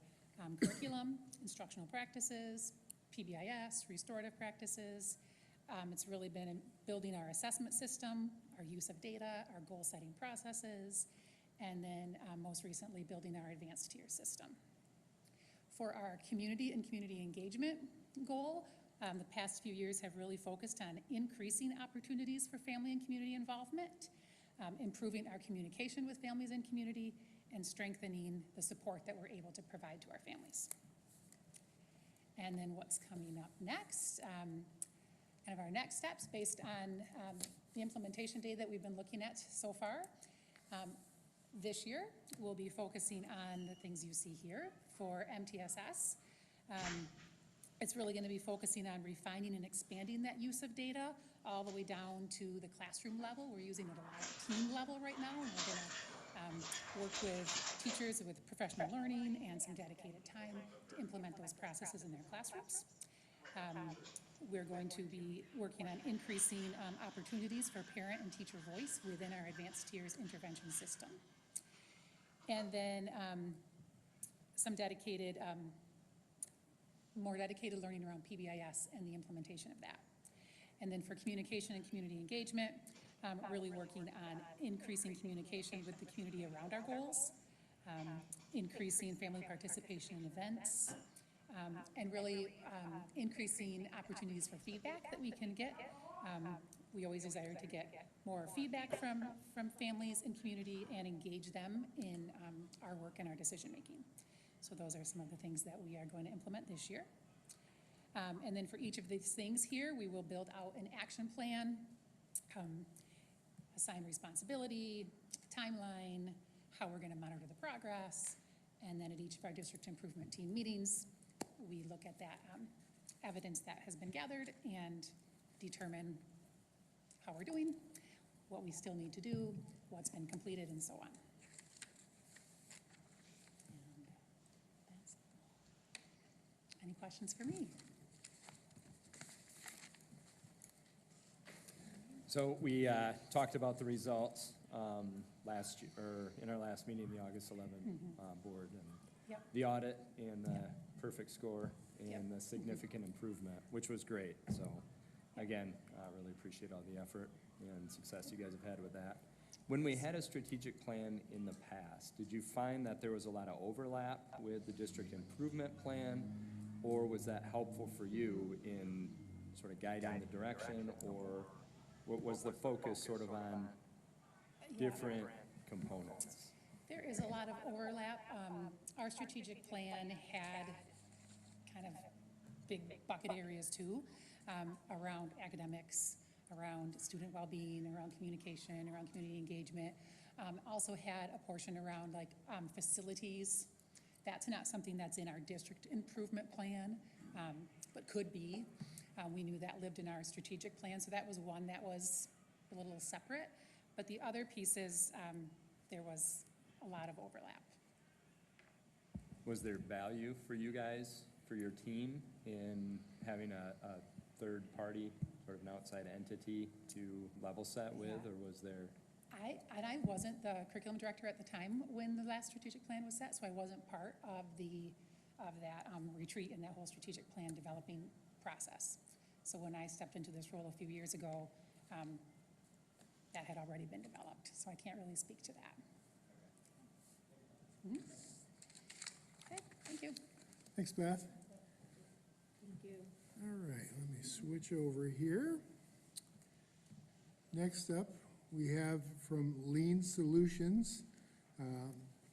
curriculum, instructional practices, PBIS, restorative practices. It's really been in building our assessment system, our use of data, our goal-setting processes, and then most recently building our advanced tier system. For our community and community engagement goal, the past few years have really focused on increasing opportunities for family and community involvement, improving our communication with families and community, and strengthening the support that we're able to provide to our families. And then what's coming up next? Kind of our next steps based on the implementation data that we've been looking at so far. This year, we'll be focusing on the things you see here for MTSS. It's really going to be focusing on refining and expanding that use of data all the way down to the classroom level. We're using it a lot at team level right now, and we're going to work with teachers with professional learning and some dedicated time to implement those processes in their classrooms. We're going to be working on increasing opportunities for parent and teacher voice within our advanced tiers intervention system. And then some dedicated, more dedicated learning around PBIS and the implementation of that. And then for communication and community engagement, really working on increasing communication with the community around our goals, increasing family participation in events, and really increasing opportunities for feedback that we can get. We always desire to get more feedback from families and community and engage them in our work and our decision making. So those are some of the things that we are going to implement this year. And then for each of these things here, we will build out an action plan, assign responsibility, timeline, how we're going to monitor the progress, and then at each of our district improvement team meetings, we look at that evidence that has been gathered and determine how we're doing, what we still need to do, what's been completed, and so on. Any questions for me? So we talked about the results last year, or in our last meeting, the August 11th board, and Yep. the audit and the perfect score Yep. and the significant improvement, which was great. So again, really appreciate all the effort and success you guys have had with that. When we had a strategic plan in the past, did you find that there was a lot of overlap with the district improvement plan? Or was that helpful for you in sort of guiding the direction, or what was the focus sort of on different components? There is a lot of overlap. Our strategic plan had kind of big bucket areas too, around academics, around student well-being, around communication, around community engagement. Also had a portion around like facilities. That's not something that's in our district improvement plan, but could be. We knew that lived in our strategic plan, so that was one that was a little separate. But the other pieces, there was a lot of overlap. Was there value for you guys, for your team, in having a third party, sort of an outside entity to level set with, or was there? I wasn't the curriculum director at the time when the last strategic plan was set, so I wasn't part of that retreat and that whole strategic plan developing process. So when I stepped into this role a few years ago, that had already been developed, so I can't really speak to that. Mhm. Okay, thank you. Thanks, Beth. Thank you. All right, let me switch over here. Next up, we have from Lean Solutions,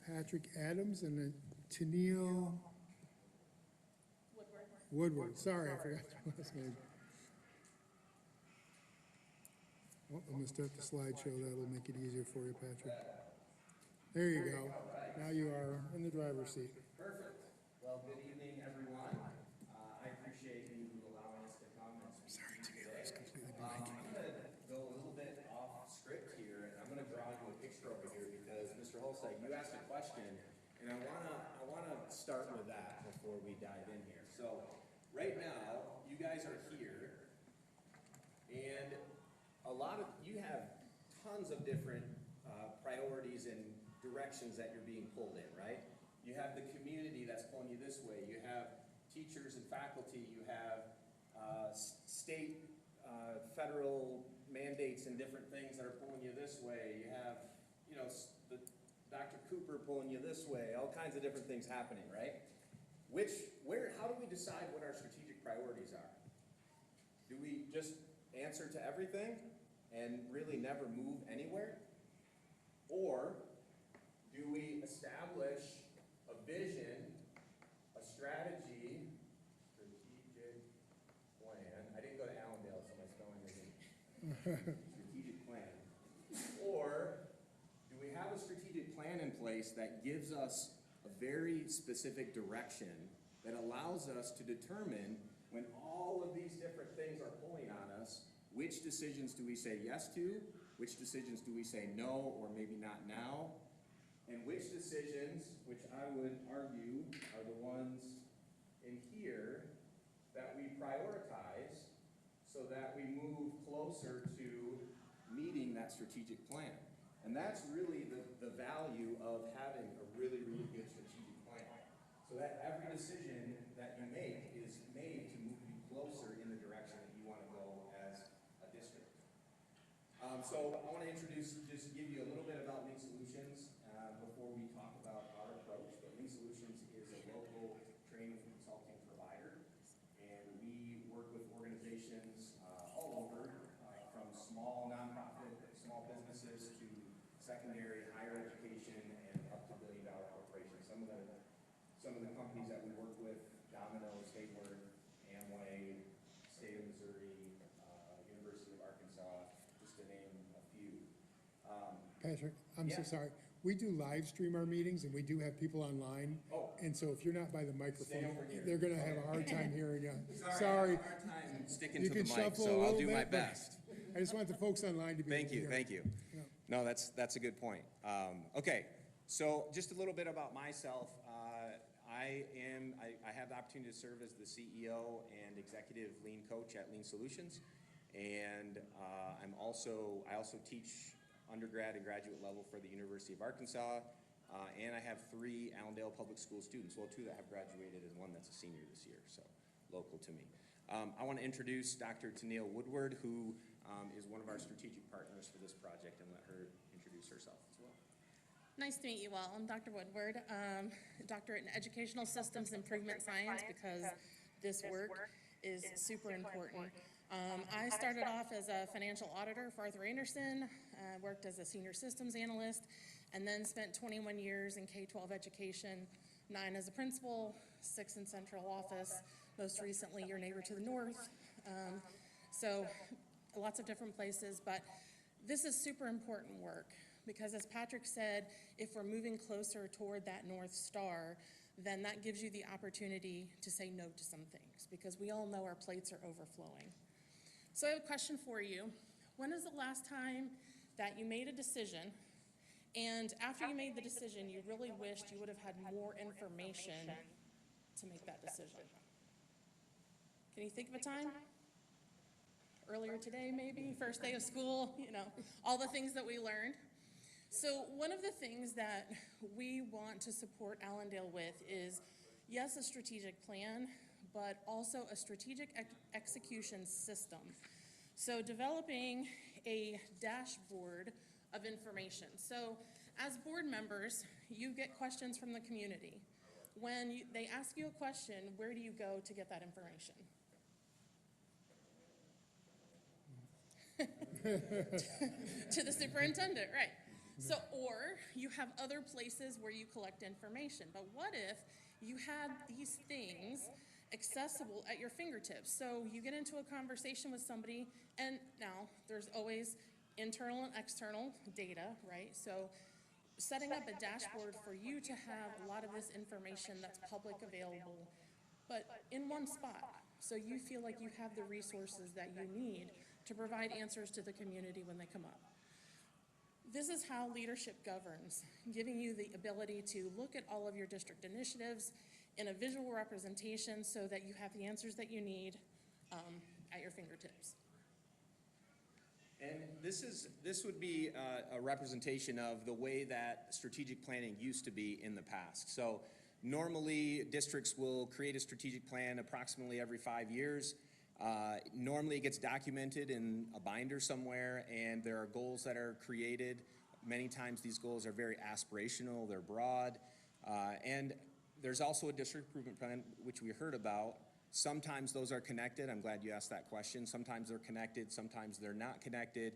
Patrick Adams and Tennille Woodward. Sorry, I forgot your last name. Oh, I'm gonna start the slideshow. That'll make it easier for you, Patrick. There you go. Now you are in the driver's seat. Perfect. Well, good evening, everyone. I appreciate you allowing us to come and speak. Sorry, Tennille, it's completely I'm blank. gonna go a little bit off script here, and I'm gonna draw you a picture over here because Mr. Holsteig, you asked a question, and I wanna start with that before we dive in here. So, right now, you guys are here, and you have tons of different priorities and directions that you're being pulled in, right? You have the community that's pulling you this way. You have teachers and faculty. You have state, federal mandates and different things that are pulling you this way. You have, Dr. Cooper pulling you this way. All kinds of different things happening, right? How do we decide what our strategic priorities are? Do we just answer to everything and really never move anywhere? Or do we establish a vision, a strategy, strategic plan? I didn't go to Allendale, so my spelling isn't strategic plan. Or do we have a strategic plan in place that gives us a very specific direction that allows us to determine when all of these different things are pulling on us, which decisions do we say yes to, which decisions do we say no, or maybe not now, and which decisions, which I would argue are the ones in here that we prioritize so that we move closer to meeting that strategigic plan. And that's really the value of having a really, really good strategic plan. So that every decision that you make is made to move you closer in the direction that you want to go as a district. So I want to just give you a little bit about Lean Solutions before we talk about our approach. But Lean Solutions is a local training and consulting provider, and we work with organizations all over, from small nonprofit, small businesses to secondary, higher education, and up to billion-dollar corporations. Some of the companies that we work with: Domino's, Hayward, Amway, State of Missouri, University of Arkansas, just to name a few. Patrick, I'm so Yeah. sorry. We do live stream our meetings, and we do have people online. Oh. And so if you're not by the Stay microphone, over here. they're gonna have a hard time hearing you. I Sorry. have a hard time sticking You to the can mic, shuffle a so I'll little do my bit, but best. I just want the folks online to be able Thank to you, hear. thank you. Yeah. No, that's a good point. Okay, so just a little bit about myself. I have the opportunity to serve as the CEO and executive lean coach at Lean Solutions, and I also teach undergrad and graduate level for the University of Arkansas. And I have 3 Allendale Public School students, well, 2 that have graduated and 1 that's a senior this year, so local to me. I want to introduce Dr. Tennille Woodward, who is one of our strategic partners for this project, and let her introduce herself as well. Nice to meet you all. I'm Dr. Woodward, doctorate in Educational Systems Improvement Science, because this work is super important. I started off as a financial auditor for Arthur Andersen, worked as a senior systems analyst, and then spent 21 years in K-12 education, 9 as a principal, 6 in central office, most recently your neighbor to the north. So lots of different places, but this is super important work because, as Patrick said, if we're moving closer toward that North Star, then that gives you the opportunity to say no to some things, because we all know our plates are overflowing. So I have a question for you. When is the last time that you made a decision, and after you made the decision, you really wished you would have had more information to make that decision? Can you think of a time? Earlier today, maybe? First day of school, you know, all the things that we learned. So one of the things that we want to support Allendale with is, yes, a strategic plan, but also a strategic execution system. So developing a dashboard of information. So as board members, you get questions from the community. When they ask you a question, where do you go to get that information? To the superintendent, right. So, or you have other places where you collect information. But what if you had these things accessible at your fingertips? So you get into a conversation with somebody, and now there's always internal and external data, right? So setting up a dashboard for you to have a lot of this information that's public available, but in one spot, so you feel like you have the resources that you need to provide answers to the community when they come up. This is how leadership governs, giving you the ability to look at all of your district initiatives in a visual representation so that you have the answers that you need at your fingertips. And this would be a representation of the way that strategic planning used to be in the past. So normally districts will create a strategic plan approximately every 5 years. Normally it gets documented in a binder somewhere, and there are goals that are created. Many times these goals are very aspirational, they're broad, and there's also a district improvement plan, which we heard about. Sometimes those are connected. I'm glad you asked that question. Sometimes they're connected, sometimes they're not connected.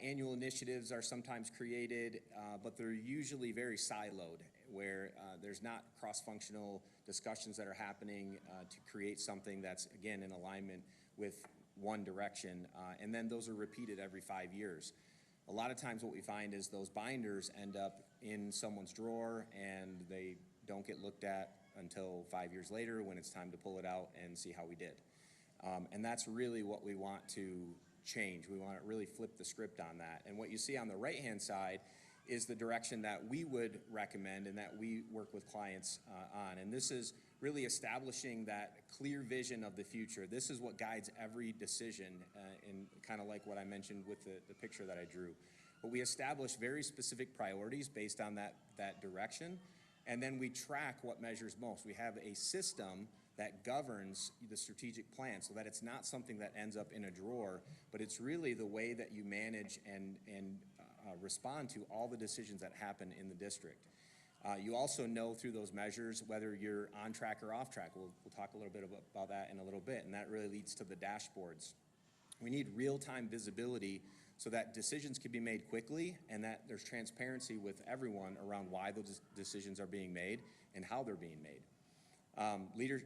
Annual initiatives are sometimes created, but they're usually very siloed, where there's not cross-functional discussions that are happening to create something that's, again, in alignment with one direction. And then those are repeated every 5 years. A lot of times what we find is those binders end up in someone's drawer, and they don't get looked at until 5 years later when it's time to pull it out and see how we did. And that's really what we want to change. We want to really flip the script on that. And what you see on the right-hand side is the direction that we would recommend and that we work with clients on. And this is really establishing that clear vision of the future. This is what guides every decision, and kind of like what I mentioned with the picture that I drew. But we establish very specific priorities based on that direction, and then we track what measures most. We have a system that governs the strategic plan so that it's not something that ends up in a drawer, but it's really the way that you manage and respond to all the decisions that happen in the district. You also know through those measures whether you're on track or off track. We'll talk a little bit about that in a little bit, and that really leads to the dashboards. We need real-time visibility so that decisions can be made quickly and that there's transparency with everyone around why those decisions are being made and how they're being made.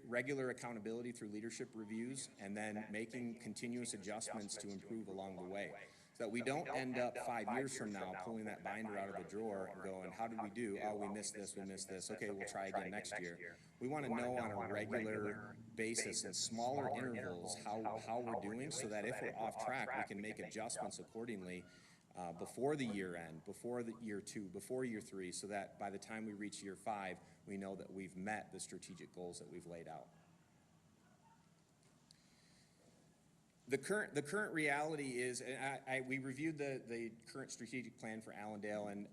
Regular accountability through leadership reviews, and then making continuous adjustments to improve along the way. So that we don't end up 5 years from now pulling that binder out of the drawer and going, how did we do? Oh, we missed this, okay, we'll try again next year. We want to know on a regular basis in smaller intervals how we're doing, so that if we're off track, we can make adjustments accordingly before the year end, before the year 2, before year 3, so that by the time we reach year 5, we know that we've met the strategic goals that we've laid out. The current reality is, and we reviewed the current strategic plan for Allendale, and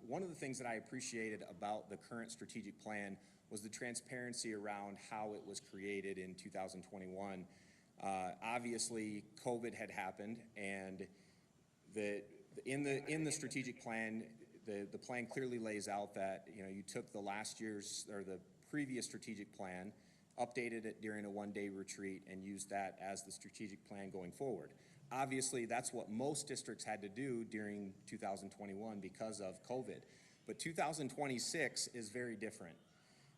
one of the things that I appreciated about the current strategic plan was the transparency around how it was created in 2021. Obviously, COVID had happened, and in the strategic plan, the plan clearly lays out that, you know, you took the last year's, or the previous strategic plan, updated it during a one-day retreat, and used that as the strategic plan going forward. Obviously, that's what most districts had to do during 2021 because of COVID. But 2026 is very different.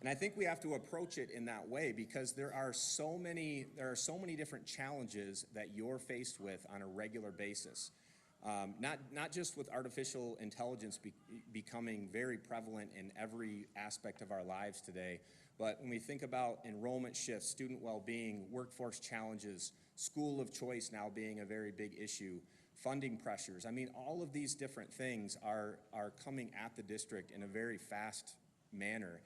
And I think we have to approach it in that way because there are so many different challenges that you're faced with on a regular basis. Not just with artificial intelligence becoming very prevalent in every aspect of our lives today, but when we think about enrollment shifts, student well-being, workforce challenges, school of choice now being a very big issue, funding pressures, I mean, all of these different things are coming at the district in a very fast manner.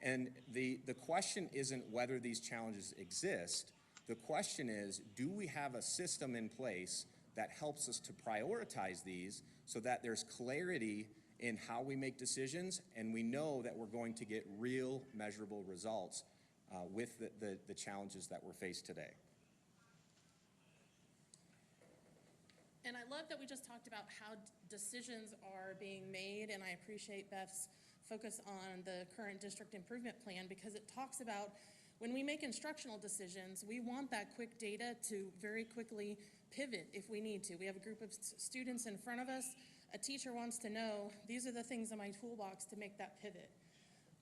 And the question isn't whether these challenges exist. The question is, do we have a system in place that helps us to prioritize these so that there's clarity in how we make decisions, and we know that we're going to get real measurable results with the challenges that we're faced today. And I love that we just talked about how decisions are being made, and I appreciate Beth's focus on the current district improvement plan because it talks about when we make instructional decisions, we want that quick data to very quickly pivot if we need to. We have a group of students in front of us. A teacher wants to know, these are the things in my toolbox to make that pivot.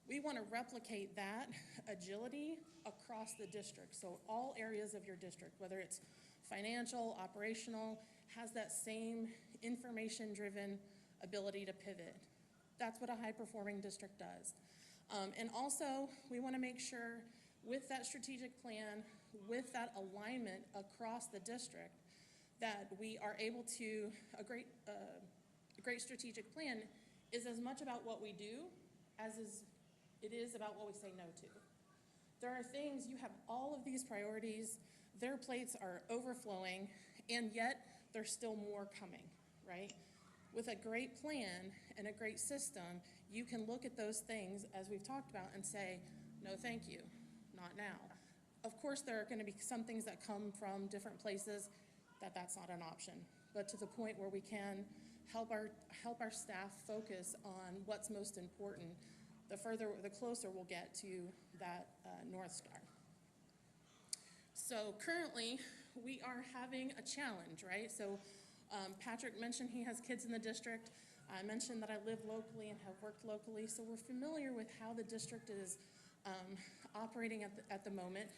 We want to replicate that agility across the district. So all areas of your district, whether it's financial, operational, has that same information-driven ability to pivot. That's what a high-performing district does. And also, we want to make sure with that strategic plan, with that alignment across the district, that we are able to, a great strategic plan is as much about what we do as it is about what we say no to. There are things, you have all of these priorities, their plates are overflowing, and yet there's still more coming, right? With a great plan and a great system, you can look at those things, as we've talked about, and say, no thank you, not now. Of course, there are going to be some things that come from different places that's not an option, but to the point where we can help our staff focus on what's most important, the closer we'll get to that North Star. So currently, we are having a challenge, right? So Patrick mentioned he has kids in the district. I mentioned that I live locally and have worked locally, so we're familiar with how the district is operating at the moment.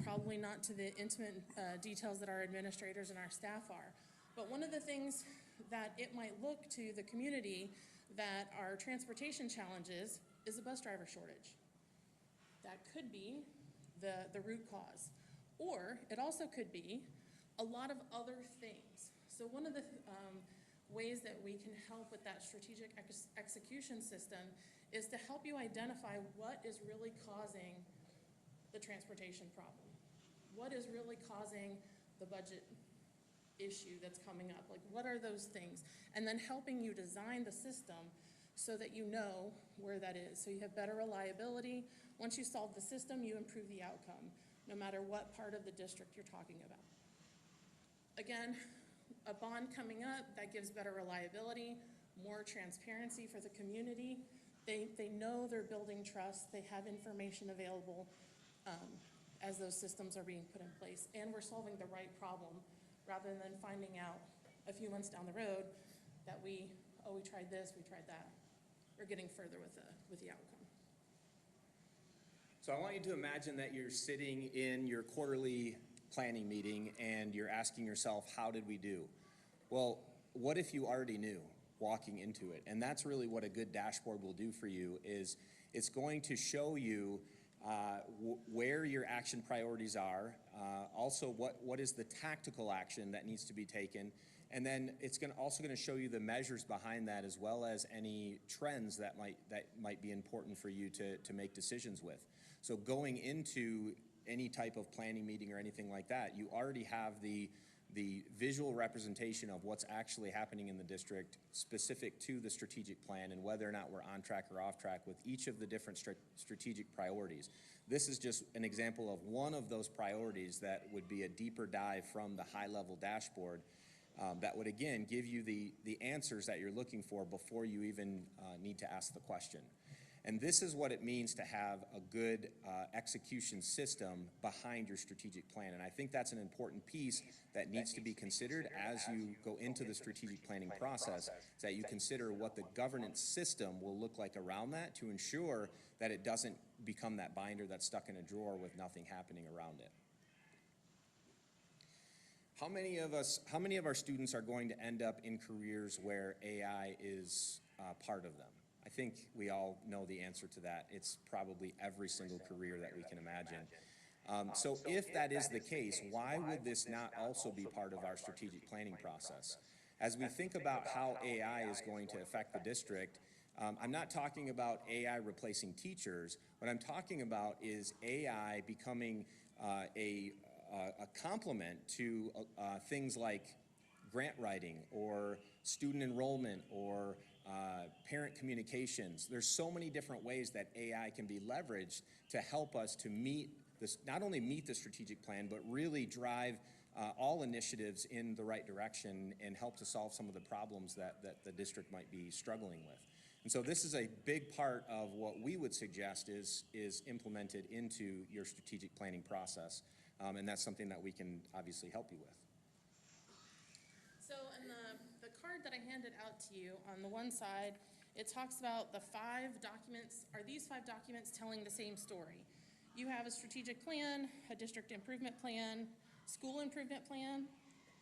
Probably not to the intimate details that our administrators and our staff are. But one of the things that it might look to the community that our transportation challenges is a bus driver shortage. That could be the root cause. Or it also could be a lot of other things. So one of the ways that we can help with that strategic execution system is to help you identify what is really causing the transportation problem. What is really causing the budget issue that's coming up? Like, what are those things? And then helping you design the system so that you know where that is. So you have better reliability. Once you solve the system, you improve the outcome, no matter what part of the district you're talking about. Again, a bond coming up, that gives better reliability, more transparency for the community. They know they're building trust. They have information available as those systems are being put in place. And we're solving the right problem rather than finding out a few months down the road that we tried this, we tried that. We're getting further with the outcome. So I want you to imagine that you're sitting in your quarterly planning meeting and you're asking yourself, how did we do? Well, what if you already knew walking into it? And that's really what a good dashboard will do for you, is it's going to show you where your action priorities are, also what is the tactical action that needs to be taken, and then it's also going to show you the measures behind that, as well as any trends that might be important for you to make decisions with. So going into any type of planning meeting or anything like that, you already have the the visual representation of what's actually happening in the district specific to the strategic plan and whether or not we're on track or off track with each of the different strategic priorities. This is just an example of one of those priorities that would be a deeper dive from the high-level dashboard that would, again, give you the answers that you're looking for before you even need to ask the question. And this is what it means to have a good execution system behind your strategic plan. And I think that's an important piece that needs to be considered as you go into the strategic planning process, is that you consider what the governance system will look like around that to ensure that it doesn't become that binder that's stuck in a drawer with nothing happening around it. How many of our students are going to end up in careers where AI is part of them? I think we all know the answer to that. It's probably every single career that we can imagine. So if that is the case, why would this not also be part of our strategic planning process? As we think about how AI is going to affect the district, I'm not talking about AI replacing teachers. What I'm talking about is AI becoming a complement to things like grant writing or student enrollment or parent communications. There's so many different ways that AI can be leveraged to help us to meet this, not only meet the strategic plan, but really drive all initiatives in the right direction and help to solve some of the problems that the district might be struggling with. And so this is a big part of what we would suggest is implemented into your strategic planning process. And that's something that we can obviously help you with. So in the card that I handed out to you, on the one side, it talks about the 5 documents. Are these 5 documents telling the same story? You have a strategic plan, a district improvement plan, school improvement plan,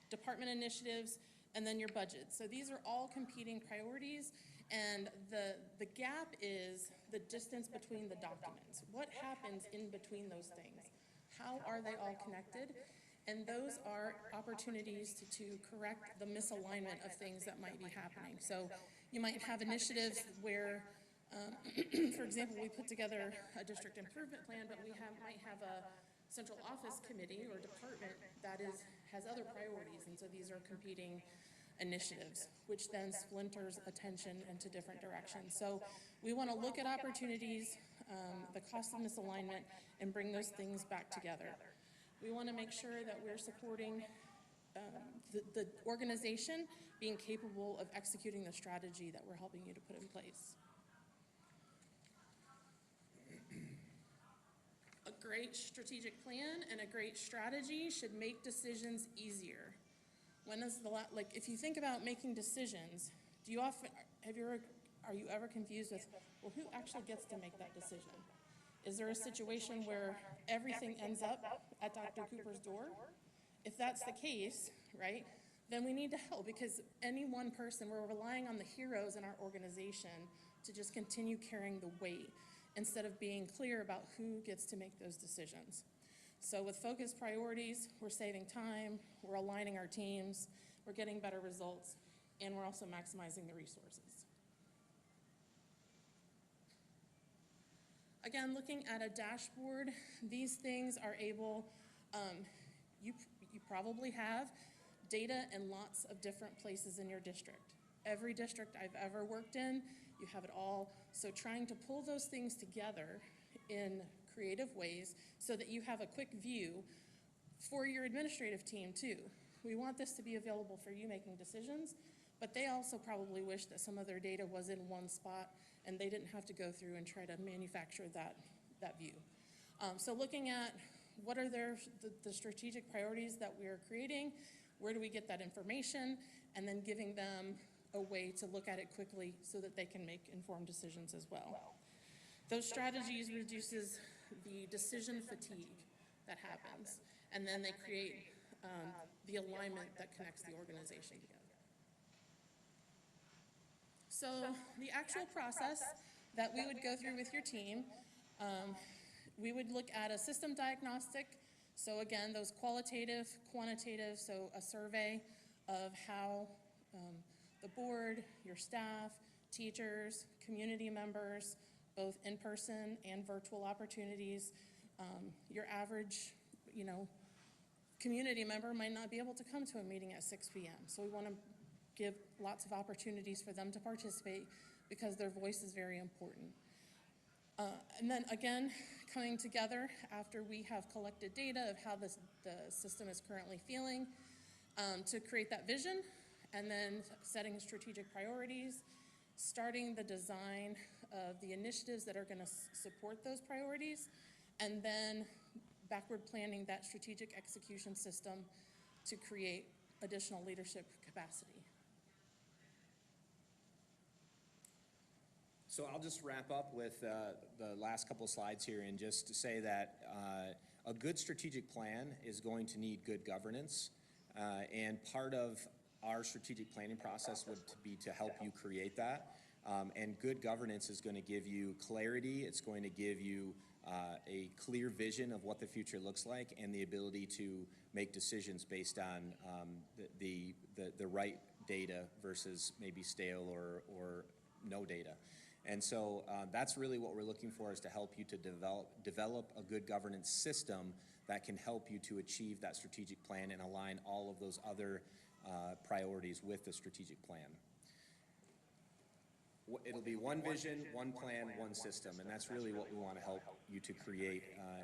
department initiatives, and then your budget. So these are all competing priorities, and the gap is the distance between the documents. What happens in between those things? How are they all connected? And those are opportunities to correct the misalignment of things that might be happening. So you might have initiatives where, for example, we put together a district improvement plan, but we might have a central office committee or department that has other priorities. And so these are competing initiatives, which then splinters attention into different directions. So we want to look at opportunities, the cost of misalignment, and bring those things back together. We want to make sure that we're supporting the organization being capable of executing the strategy that we're helping you to put in place. A great strategic plan and a great strategy should make decisions easier. When is like, if you think about making decisions, are you ever confused with, well, who actually gets to make that decision? Is there a situation where everything ends up at Dr. Cooper's door? If that's the case, right, then we need to help, because any one person, we're relying on the heroes in our organization to just continue carrying the weight instead of being clear about who gets to make those decisions. So with focused priorities, we're saving time, we're aligning our teams, we're getting better results, and we're also maximizing the resources. Again, looking at a dashboard, these things are able, you probably have data in lots of different places in your district. Every district I've ever worked in, you have it all. So trying to pull those things together in creative ways so that you have a quick view for your administrative team too. We want this to be available for you making decisions, but they also probably wish that some of their data was in one spot and they didn't have to go through and try to manufacture that view. So looking at what are the strategic priorities that we are creating, where do we get that information, and then giving them a way to look at it quickly so that they can make informed decisions as well. Those strategies reduces the decision fatigue that happens, and then they create the alignment that connects the organization together. So the actual process that we would go through with your team, we would look at a system diagnostic. So again, those qualitative, quantitative, so a survey of how the board, your staff, teachers, community members, both in-person and virtual opportunities, your average, community member might not be able to come to a meeting at 6 p.m. So we want to give lots of opportunities for them to participate because their voice is very important. And then again, coming together after we have collected data of how the system is currently feeling to create that vision, and then setting strategic priorities, starting the design of the initiatives that are going to support those priorities, and then backward planning that strategic execution system to create additional leadership capacity. So I'll just wrap up with the last couple slides here and just to say that a good strategic plan is going to need good governance. And part of our strategic planning process would be to help you create that. And good governance is going to give you clarity. It's going to give you a clear vision of what the future looks like and the ability to make decisions based on the right data versus maybe stale or no data. And so that's really what we're looking for, is to help you to develop a good governance system that can help you to achieve that strategic plan and align all of those other priorities with the strategic plan. It'll be one vision, one plan, one system, and that's really what we want to help you to create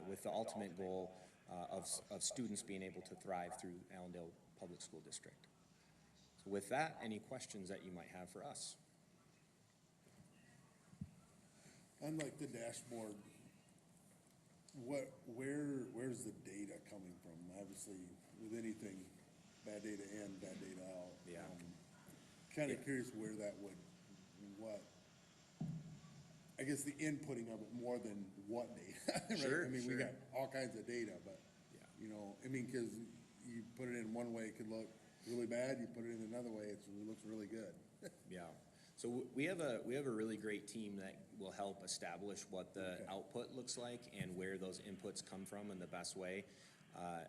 with the ultimate goal of students being able to thrive through Allendale Public School District. So with that, any questions that you might have for us? Unlike the dashboard, where's the data coming from? Obviously, with anything, bad data in, bad data out. Yeah. Kind of curious where that would, I guess the inputting of it more than what data. Right? Sure, I mean, we sure. got all kinds of data, but, Yeah. you know, I mean, because you put it in one way, it could look really bad. You put it in another way, it looks really good. Yeah. So we have a really great team that will help establish what the output looks like and where those inputs come from in the best way.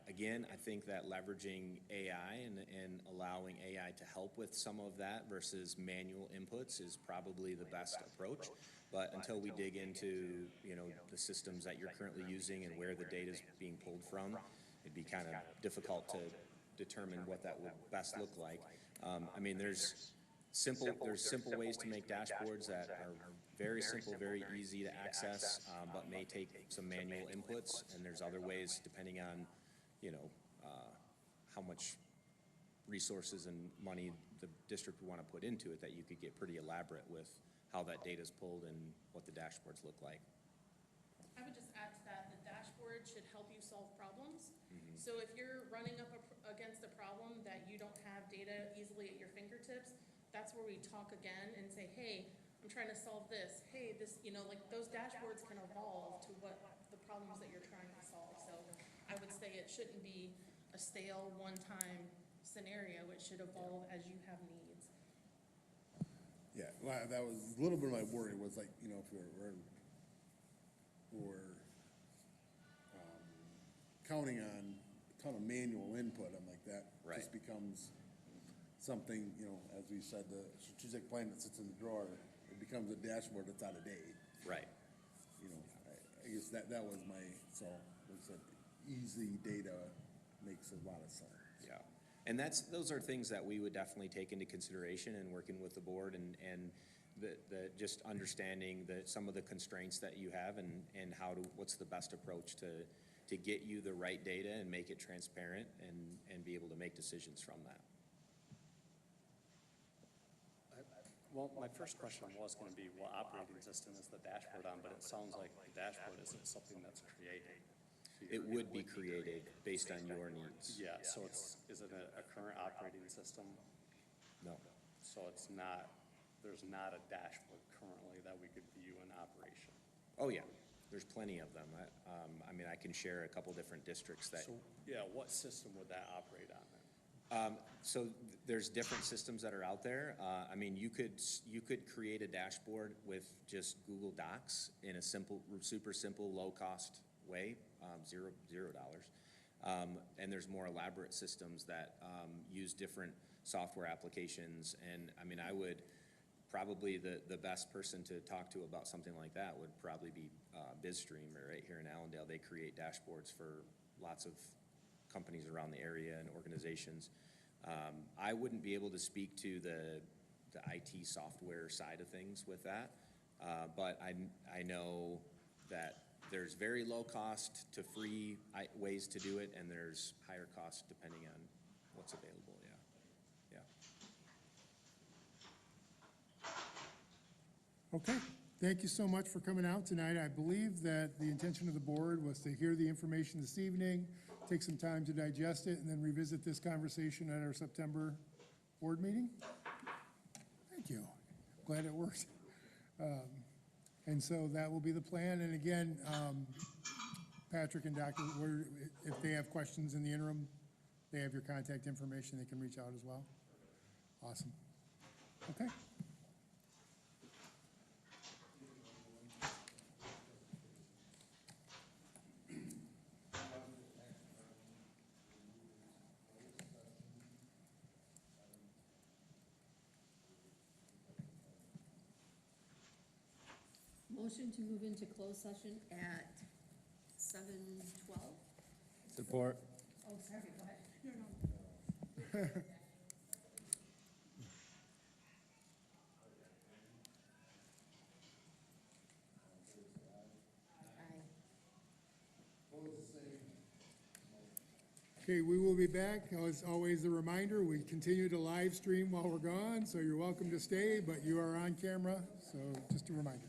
Again, I think that leveraging AI and allowing AI to help with some of that versus manual inputs is probably the best approach. But until we dig into, you know, the systems that you're currently using and where the data is being pulled from, it'd be kind of difficult to determine what that would best look like. I mean, there's simple ways to make dashboards that are very simple, very easy to access, but may take some manual inputs. And there's other ways, depending on, you know, how much resources and money the district would want to put into it, that you could get pretty elaborate with how that data is pulled and what the dashboards look like. I would just add to that, the dashboard should help you solve problems. So if you're running up against a problem that you don't have data easily at your fingertips, that's where we talk again and say, hey, I'm trying to solve this. Hey, this, you know, like those dashboards can evolve to what the problems that you're trying to solve. So I would say it shouldn't be a stale one-time scenario. It should evolve as you have needs. Yeah, well, that was a little bit of my worry, was like, you know, if we're counting on a ton of manual input, I'm like, that Right. just becomes something, you know, as we said, the strategic plan that sits in the drawer, it becomes a dashboard that's out of date. Right. You know, I guess that was my, so, like I said, easy data makes a lot of sense. Yeah, and those are things that we would definitely take into consideration in working with the board and the just understanding some of the constraints that you have and what's the best approach to get you the right data and make it transparent and be able to make decisions from that. Well, my first question was going to be, what operating system is the dashboard on, but it sounds like the dashboard isn't something that's created. It would be created based on your needs. Yeah, so is it a current operating system? No. So there's not a dashboard currently that we could view in operation. Oh, yeah, there's plenty of them. I mean, I can share a couple different districts that. So, yeah, what system would that operate on then? So there's different systems that are out there. I mean, you could create a dashboard with just Google Docs in a super simple, low-cost way, $0. And there's more elaborate systems that use different software applications. And I mean, I would probably the best person to talk to about something like that would probably be BizStream, right here in Allendale. They create dashboards for lots of companies around the area and organizations. I wouldn't be able to speak to the IT software side of things with that, but I know that there's very low cost to free ways to do it, and there's higher cost depending on what's available, yeah. Okay, thank you so much for coming out tonight. I believe that the intention of the board was to hear the information this evening, take some time to digest it, and then revisit this conversation at our September board meeting. Thank you. Glad it worked. And so that will be the plan. And again, Patrick and Dr. Woodward, if they have questions in the interim, they have your contact information. They can reach out as well. Awesome. Okay. Motion to move into closed session at 7:12. Support. Oh, sorry, go ahead. No. Okay, we will be back. As always, a reminder, we continue to live stream while we're gone, so you're welcome to stay, but you are on camera, so just a reminder.